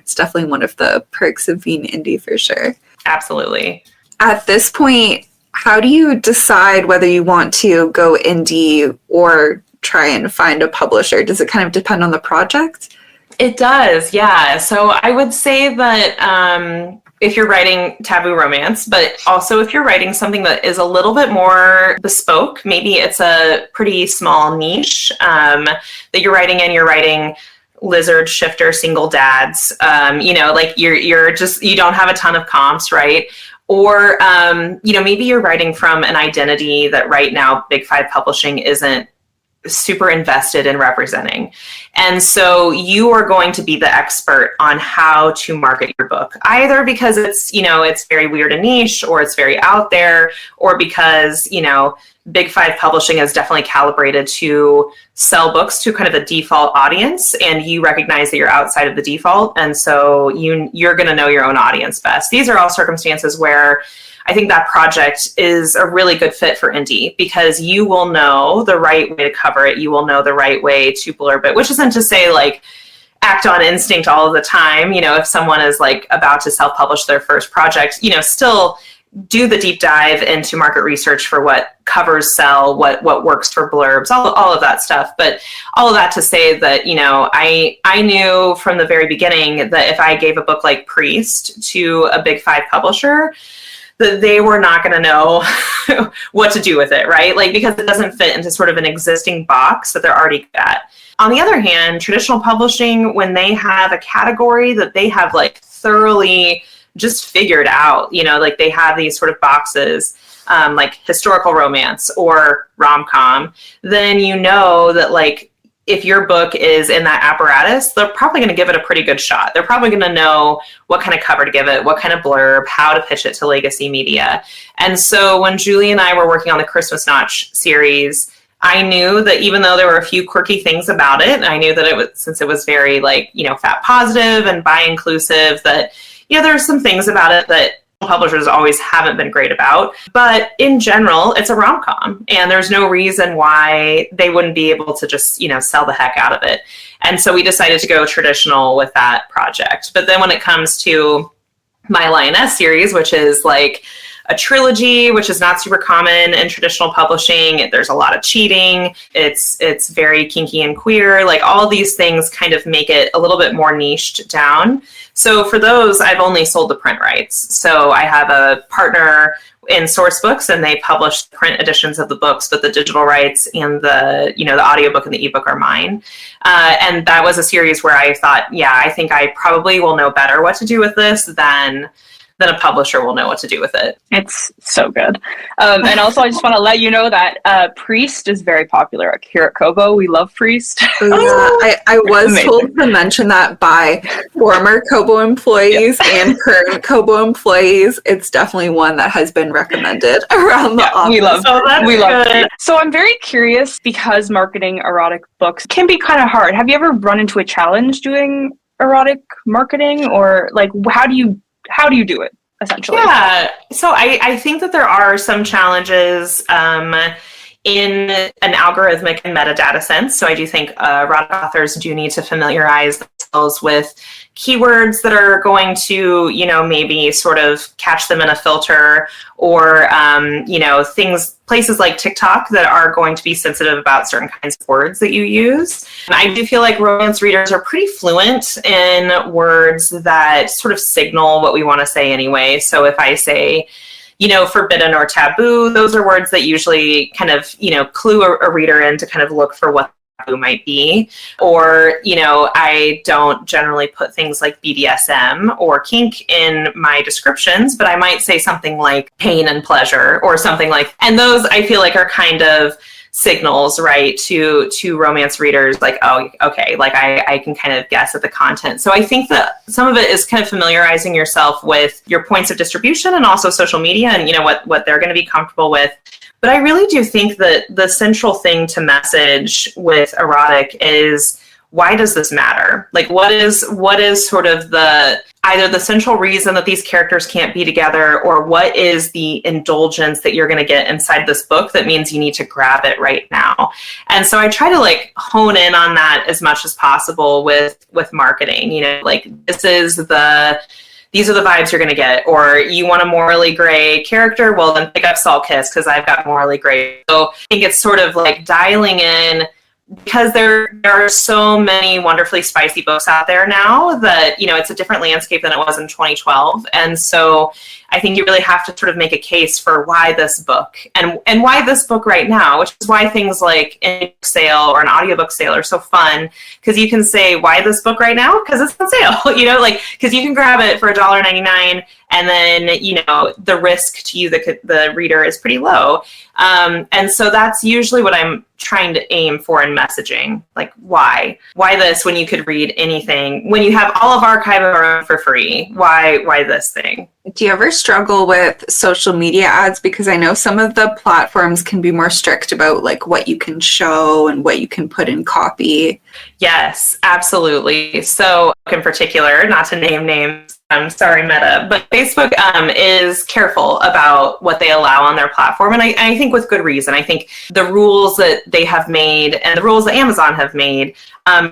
It's definitely one of the perks of being indie for sure. Absolutely. At this point, how do you decide whether you want to go indie or try and find a publisher? Does it kind of depend on the project? It does, yeah. So I would say that if you're writing taboo romance, but also if you're writing something that is a little bit more bespoke, maybe it's a pretty small niche that you're writing in, you're writing lizard shifter single dads, like you're just, you don't have a ton of comps, right? Or, maybe you're writing from an identity that right now Big Five Publishing isn't super invested in representing. And so you are going to be the expert on how to market your book, either because it's very weird and niche, or it's very out there, or because, Big Five Publishing is definitely calibrated to sell books to kind of a default audience, and you recognize that you're outside of the default. And so you're going to know your own audience best. These are all circumstances where I think that project is a really good fit for indie, because you will know the right way to cover it. You will know the right way to blurb it, which isn't to say like act on instinct all of the time. If someone is like about to self-publish their first project, still do the deep dive into market research for what covers sell, what works for blurbs, all of that stuff. But all of that to say that, I knew from the very beginning that if I gave a book like Priest to a Big Five publisher, that they were not going to know what to do with it, right? Like, because it doesn't fit into sort of an existing box that they're already at. On the other hand, traditional publishing, when they have a category that they have like thoroughly just figured out, like they have these sort of boxes, like historical romance or rom-com, then that like, if your book is in that apparatus, they're probably going to give it a pretty good shot. They're probably going to know what kind of cover to give it, what kind of blurb, how to pitch it to legacy media. And so when Julie and I were working on the Christmas Notch series, I knew that even though there were a few quirky things about it, I knew that it was, since it was very like, fat positive and bi inclusive, that, there are some things about it that publishers always haven't been great about. But in general, it's a rom-com, and there's no reason why they wouldn't be able to just, sell the heck out of it. And so we decided to go traditional with that project. But then when it comes to my Lyonesse series, which is like a trilogy, which is not super common in traditional publishing. There's a lot of cheating. It's very kinky and queer. Like, all these things kind of make it a little bit more niched down. So for those, I've only sold the print rights. So I have a partner in Source Books, and they publish print editions of the books, but the digital rights and the audiobook and the ebook are mine. And that was a series where I thought, I think I probably will know better what to do with this than a publisher will know what to do with it. It's so good. And also, I just want to let you know that Priest is very popular here at Kobo. We love Priest. I was Amazing. Told to mention that by former Kobo employees and current Kobo employees. It's definitely one that has been recommended around the office. We love it. So I'm very curious, because marketing erotic books can be kind of hard. Have you ever run into a challenge doing erotic marketing, or like how do you do it, essentially? Yeah, so I think that there are some challenges in an algorithmic and metadata sense. So I do think erotic authors do need to familiarize themselves with keywords that are going to, maybe sort of catch them in a filter, or, places like TikTok that are going to be sensitive about certain kinds of words that you use. And I do feel like romance readers are pretty fluent in words that sort of signal what we want to say anyway. So if I say, forbidden or taboo, those are words that usually kind of, clue a reader in to kind of look for what taboo might be. Or, I don't generally put things like BDSM or kink in my descriptions, but I might say something like pain and pleasure or something like, and those I feel like are kind of signals, right, to romance readers, like, oh, okay, like I can kind of guess at the content. So I think that some of it is kind of familiarizing yourself with your points of distribution and also social media and, what they're going to be comfortable with. But I really do think that the central thing to message with erotic is, why does this matter? Like, what is sort of either the central reason that these characters can't be together, or what is the indulgence that you're going to get inside this book that means you need to grab it right now? And so I try to like hone in on that as much as possible with marketing, like these are the vibes you're going to get. Or you want a morally gray character? Well, then pick up Salt Kiss, because I've got morally gray. So I think it's sort of like dialing in because there are so many wonderfully spicy books out there now that, it's a different landscape than it was in 2012. And so I think you really have to sort of make a case for why this book and why this book right now, which is why things like an ebook sale or an audiobook sale are so fun, because you can say, why this book right now? Because it's on sale, because you can grab it for $1.99, and then, the risk to you, the reader, is pretty low. And so that's usually what I'm trying to aim for in messaging. Like, why this when you could read anything, when you have all of Archive of Our Own for free? Why this thing? Do you ever struggle with social media ads? Because I know some of the platforms can be more strict about like what you can show and what you can put in copy. Yes, absolutely. So in particular, not to name names, I'm sorry, Meta, but Facebook is careful about what they allow on their platform. And I think with good reason. I think the rules that they have made and the rules that Amazon have made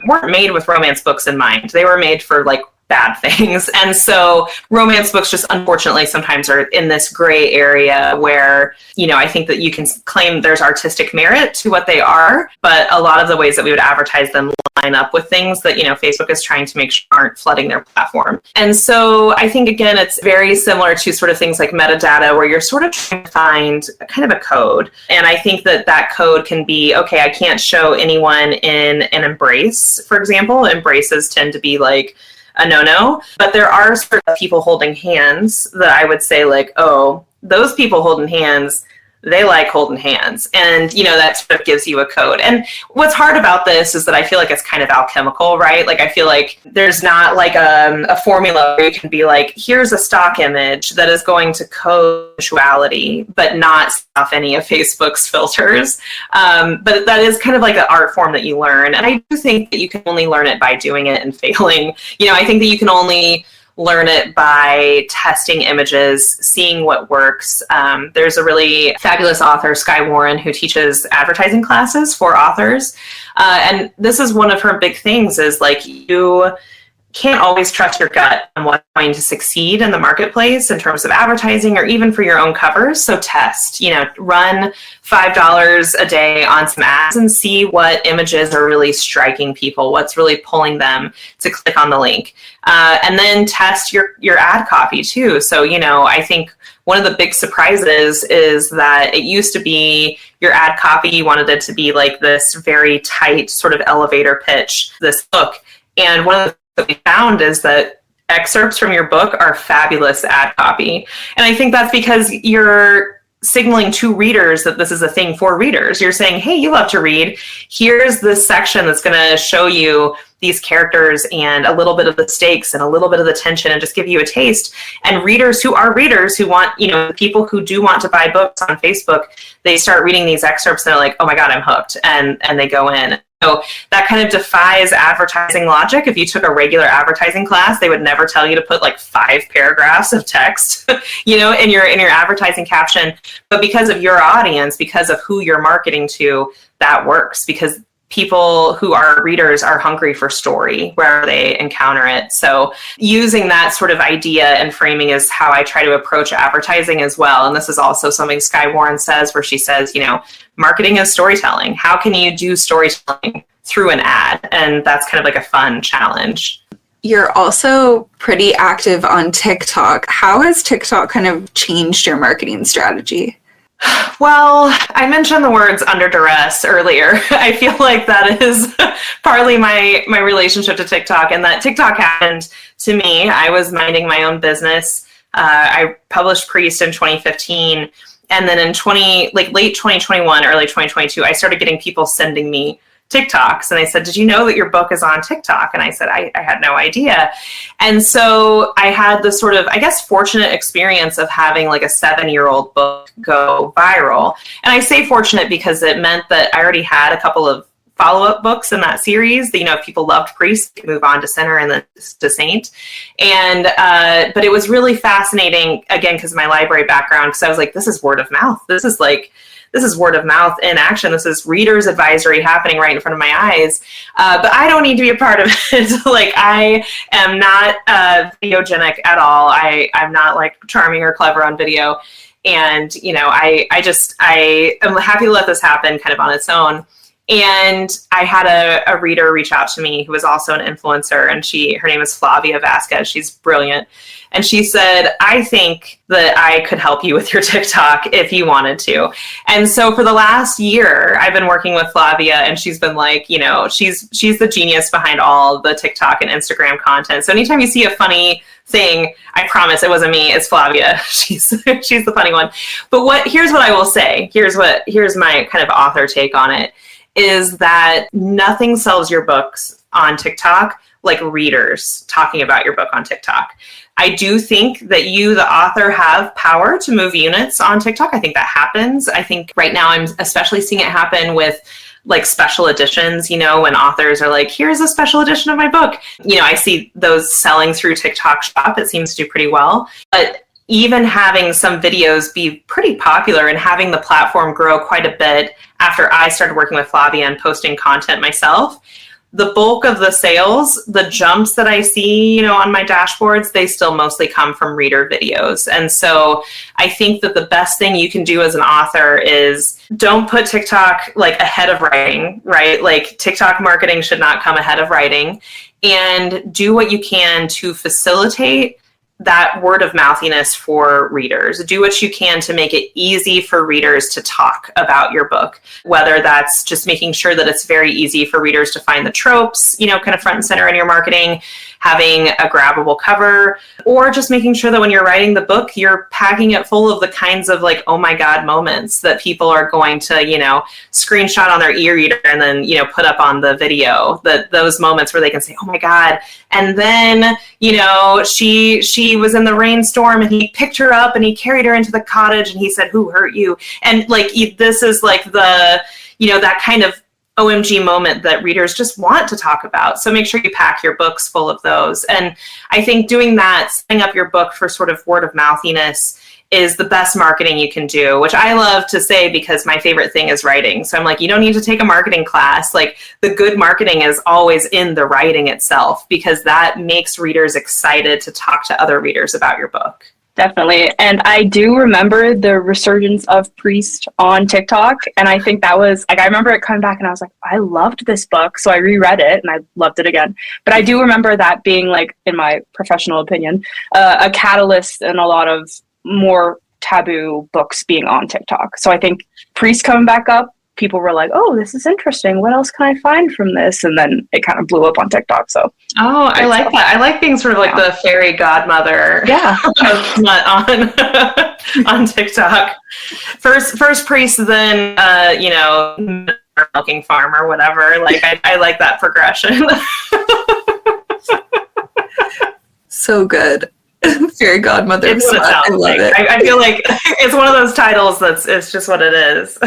weren't made with romance books in mind. They were made for like bad things. And so romance books just unfortunately sometimes are in this gray area where, I think that you can claim there's artistic merit to what they are, but a lot of the ways that we would advertise them line up with things that, Facebook is trying to make sure aren't flooding their platform. And so I think, again, it's very similar to sort of things like metadata, where you're sort of trying to find kind of a code. And I think that code can be, okay, I can't show anyone in an embrace, for example. Embraces tend to be like a no-no, but there are sort of people holding hands that I would say like, oh, those people holding hands, they like holding hands. And, that sort of gives you a code. And what's hard about this is that I feel like it's kind of alchemical, right? Like, I feel like there's not like a formula where you can be like, here's a stock image that is going to code sexuality, but not off any of Facebook's filters. But that is kind of like an art form that you learn. And I do think that you can only learn it by doing it and failing. I think that you can only learn it by testing images, seeing what works. There's a really fabulous author, Skye Warren, who teaches advertising classes for authors. And this is one of her big things is like, you can't always trust your gut on what's going to succeed in the marketplace in terms of advertising or even for your own covers. So test, run $5 a day on some ads and see what images are really striking people, what's really pulling them to click on the link. And then test your ad copy too. So, I think one of the big surprises is that it used to be your ad copy, you wanted it to be like this very tight sort of elevator pitch, this book. And one of the that we found is that excerpts from your book are fabulous ad copy. And I think that's because you're signaling to readers that this is a thing for readers. You're saying, hey, you love to read. Here's this section that's going to show you these characters and a little bit of the stakes and a little bit of the tension and just give you a taste. And readers who want, people who do want to buy books on Facebook, they start reading these excerpts and they're like, oh my God, I'm hooked. And they go in. So that kind of defies advertising logic. If you took a regular advertising class, they would never tell you to put like 5 paragraphs of text, in your advertising caption. But because of your audience, because of who you're marketing to, that works because people who are readers are hungry for story wherever they encounter it. So using that sort of idea and framing is how I try to approach advertising as well. And this is also something Skye Warren says, where she says, marketing is storytelling. How can you do storytelling through an ad? And that's kind of like a fun challenge. You're also pretty active on TikTok. How has TikTok kind of changed your marketing strategy? Well, I mentioned the words under duress earlier. I feel like that is partly my relationship to TikTok, and that TikTok happened to me. I was minding my own business. I published Priest in 2015, and then in late 2021, early 2022, I started getting people sending me TikToks, and they said, did you know that your book is on TikTok? And I said, I had no idea. And so I had this sort of, I guess, fortunate experience of having like a 7-year-old book go viral. And I say fortunate because it meant that I already had a couple of follow-up books in that series. If people loved Priest, they could move on to Sinner and then to Saint. And but it was really fascinating, again, because of my library background, because I was like, this is word of mouth. This is word of mouth in action. This is reader's advisory happening right in front of my eyes. But I don't need to be a part of it. Like, I am not videogenic at all. I'm not like charming or clever on video. And, I am happy to let this happen kind of on its own. And I had a reader reach out to me who was also an influencer, and her name is Flavia Vasquez. She's brilliant. And she said, I think that I could help you with your TikTok if you wanted to. And so for the last year, I've been working with Flavia, and she's been like, she's the genius behind all the TikTok and Instagram content. So anytime you see a funny thing, I promise it wasn't me, it's Flavia. She's the funny one. But here's what I will say. Here's my kind of author take on it, is that nothing sells your books on TikTok like readers talking about your book on TikTok. I do think that you, the author, have power to move units on TikTok. I think that happens. I think right now I'm especially seeing it happen with like special editions, when authors are like, here's a special edition of my book. I see those selling through TikTok Shop. It seems to do pretty well. But even having some videos be pretty popular and having the platform grow quite a bit after I started working with Flavia and posting content myself, the bulk of the sales, the jumps that I see, on my dashboards, they still mostly come from reader videos. And so I think that the best thing you can do as an author is don't put TikTok like ahead of writing, right? Like TikTok marketing should not come ahead of writing, and do what you can to facilitate that word of mouthiness for readers. Do what you can to make it easy for readers to talk about your book, whether that's just making sure that it's very easy for readers to find the tropes, kind of front and center in your marketing, having a grabbable cover, or just making sure that when you're writing the book, you're packing it full of the kinds of like, oh my God moments that people are going to, screenshot on their e-reader and then, put up on the video, those moments where they can say, oh my God. And then, she was in the rainstorm and he picked her up and he carried her into the cottage and he said, who hurt you? And like, this is like the, that kind of OMG moment that readers just want to talk about. So make sure you pack your books full of those. And I think doing that, setting up your book for sort of word of mouthiness, is the best marketing you can do, which I love to say because my favorite thing is writing. So I'm like, you don't need to take a marketing class. Like, the good marketing is always in the writing itself, because that makes readers excited to talk to other readers about your book. Definitely. And I do remember the resurgence of Priest on TikTok. And I think that was like, I remember it coming back and I was like, I loved this book. So I reread it and I loved it again. But I do remember that being like, in my professional opinion, a catalyst in a lot of more taboo books being on TikTok. So I think Priest coming back up, people were like, oh, this is interesting. What else can I find from this? And then it kind of blew up on TikTok. So I like that. I like being sort of like the fairy godmother on TikTok. First Priest, then milking farm or whatever. Like I like that progression. So good. Fairy godmother. I love it. I feel like it's one of those titles it's just what it is.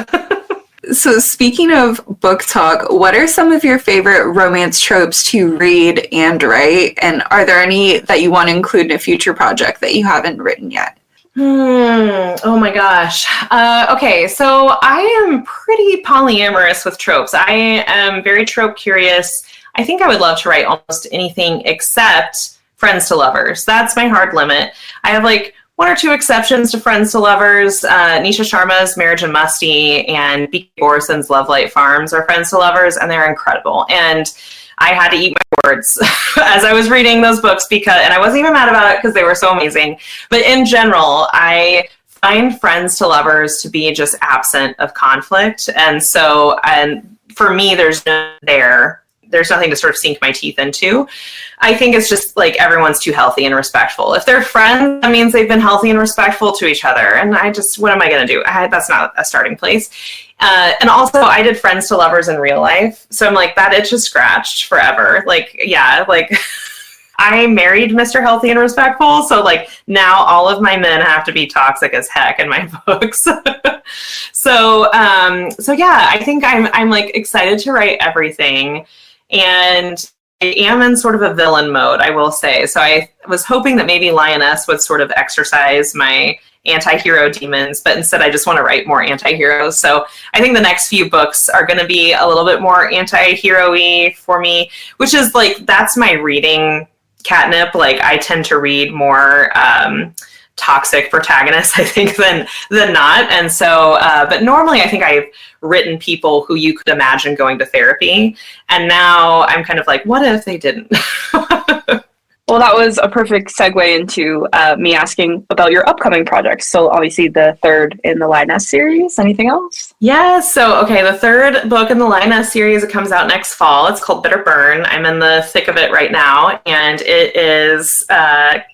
So speaking of book talk, what are some of your favorite romance tropes to read and write? And are there any that you want to include in a future project that you haven't written yet? Oh my gosh. Okay, so I am pretty polyamorous with tropes. I am very trope curious. I think I would love to write almost anything except friends to lovers. That's my hard limit. I have like one or two exceptions to friends to lovers. Nisha Sharma's Marriage and Musty and B.K. Borison's Love Light Farms are friends to lovers, and they're incredible. And I had to eat my words as I was reading those books and I wasn't even mad about it because they were so amazing. But in general, I find friends to lovers to be just absent of conflict. And for me, there's nothing to sort of sink my teeth into. I think it's just like everyone's too healthy and respectful. If they're friends, that means they've been healthy and respectful to each other. And what am I going to do? That's not a starting place. And also I did friends to lovers in real life. So I'm like, that itch is scratched forever. Like, yeah, like I married Mr. Healthy and Respectful. So like now all of my men have to be toxic as heck in my books. So yeah, I think I'm like excited to write everything. And I am in sort of a villain mode, I will say. So I was hoping that maybe Lyonesse would sort of exercise my anti-hero demons, but instead I just want to write more anti-heroes. So I think the next few books are going to be a little bit more anti-hero-y for me, which is like, that's my reading catnip. Like I tend to read more toxic protagonist, I think, than not. And so, but normally I think I've written people who you could imagine going to therapy. And now I'm kind of like, what if they didn't? Well, that was a perfect segue into me asking about your upcoming projects. So obviously the third in the Lyonesse series. Anything else? Yeah, so, okay, the third book in the Lyonesse series, it comes out next fall. It's called Bitter Burn. I'm in the thick of it right now, and it is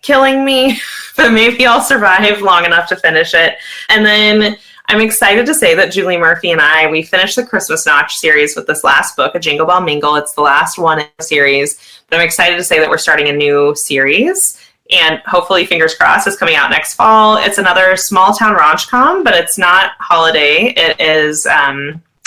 killing me, but maybe I'll survive long enough to finish it. And then I'm excited to say that Julie Murphy and we finished the Christmas Notch series with this last book, A Jingle Bell Mingle. It's the last one in the series, but I'm excited to say that we're starting a new series, and hopefully, fingers crossed, it's coming out next fall. It's another small town rom-com, but it's not holiday. It is,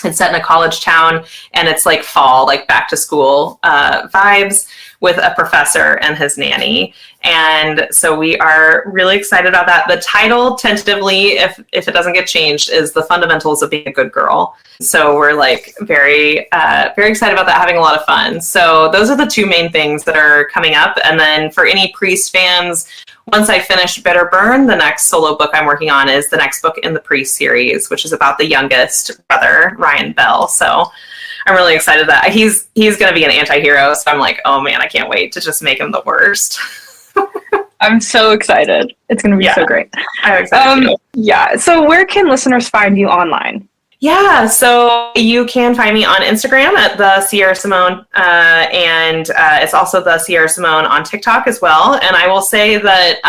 it's set in a college town, and it's like fall, like back to school vibes, with a professor and his nanny. And so we are really excited about that. The title, tentatively, if it doesn't get changed, is The Fundamentals of Being a Good Girl. So we're like very excited about that, having a lot of fun. So those are the two main things that are coming up. And then for any Priest fans, once I finish Bitter Burn, the next solo book I'm working on is the next book in the Priest series, which is about the youngest brother, Ryan Bell. So I'm really excited that he's going to be an anti-hero. So I'm like, oh man, I can't wait to just make him the worst. I'm so excited. It's going to be so great. I'm excited too. Yeah. So where can listeners find you online? Yeah, so you can find me on Instagram at the Sierra Simone, and it's also the Sierra Simone on TikTok as well. And I will say that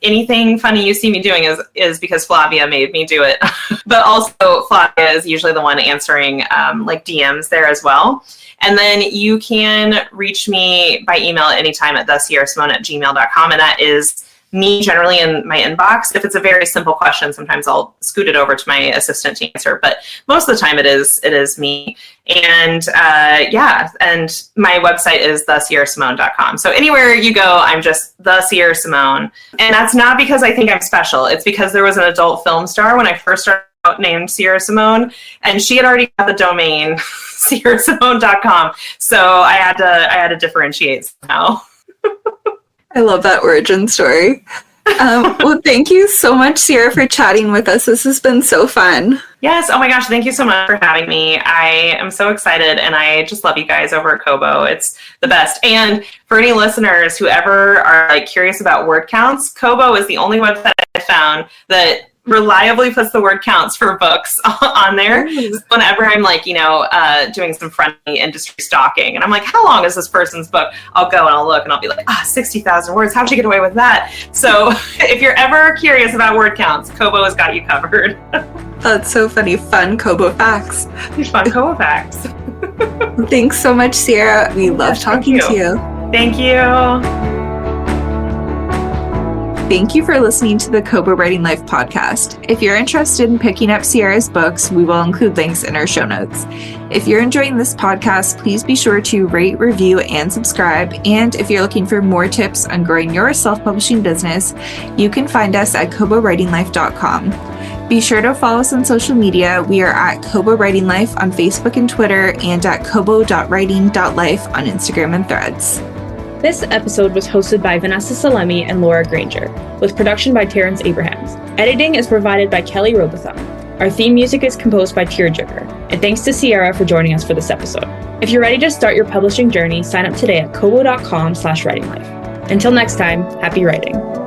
anything funny you see me doing is because Flavia made me do it. But also Flavia is usually the one answering like DMs there as well. And then you can reach me by email at anytime at thesierrasimone@gmail.com, and that is me generally in my inbox. If it's a very simple question, sometimes I'll scoot it over to my assistant to answer, but most of the time it is me. And and my website is thesierrasimone.com. So anywhere you go, I'm just the Sierra Simone. And that's not because I think I'm special. It's because there was an adult film star when I first started out named Sierra Simone, and she had already got the domain sierrasimone.com. So I had to differentiate somehow. I love that origin story. Well, thank you so much, Sierra, for chatting with us. This has been so fun. Yes. Oh my gosh. Thank you so much for having me. I am so excited, and I just love you guys over at Kobo. It's the best. And for any listeners who ever are like curious about word counts, Kobo is the only website I found that reliably puts the word counts for books on there. Whenever I'm like, doing some friendly industry stalking, and I'm like, how long is this person's book? I'll go and I'll look and I'll be like, 60,000 words. How'd you get away with that? So if you're ever curious about word counts, Kobo has got you covered. That's so funny. Fun Kobo facts. Fun Kobo facts. Thanks so much, Sierra. We love talking to you. Thank you. Thank you for listening to the Kobo Writing Life podcast. If you're interested in picking up Sierra's books, we will include links in our show notes. If you're enjoying this podcast, please be sure to rate, review, and subscribe. And if you're looking for more tips on growing your self-publishing business, you can find us at KoboWritingLife.com. Be sure to follow us on social media. We are at Kobo Writing Life on Facebook and Twitter, and at kobo.writing.life on Instagram and Threads. This episode was hosted by Vanessa Salemi and Laura Granger, with production by Terrence Abrahams. Editing is provided by Kelly Robotham. Our theme music is composed by Tearjerker, and thanks to Sierra for joining us for this episode. If you're ready to start your publishing journey, sign up today at kobo.com/writinglife. Until next time, happy writing.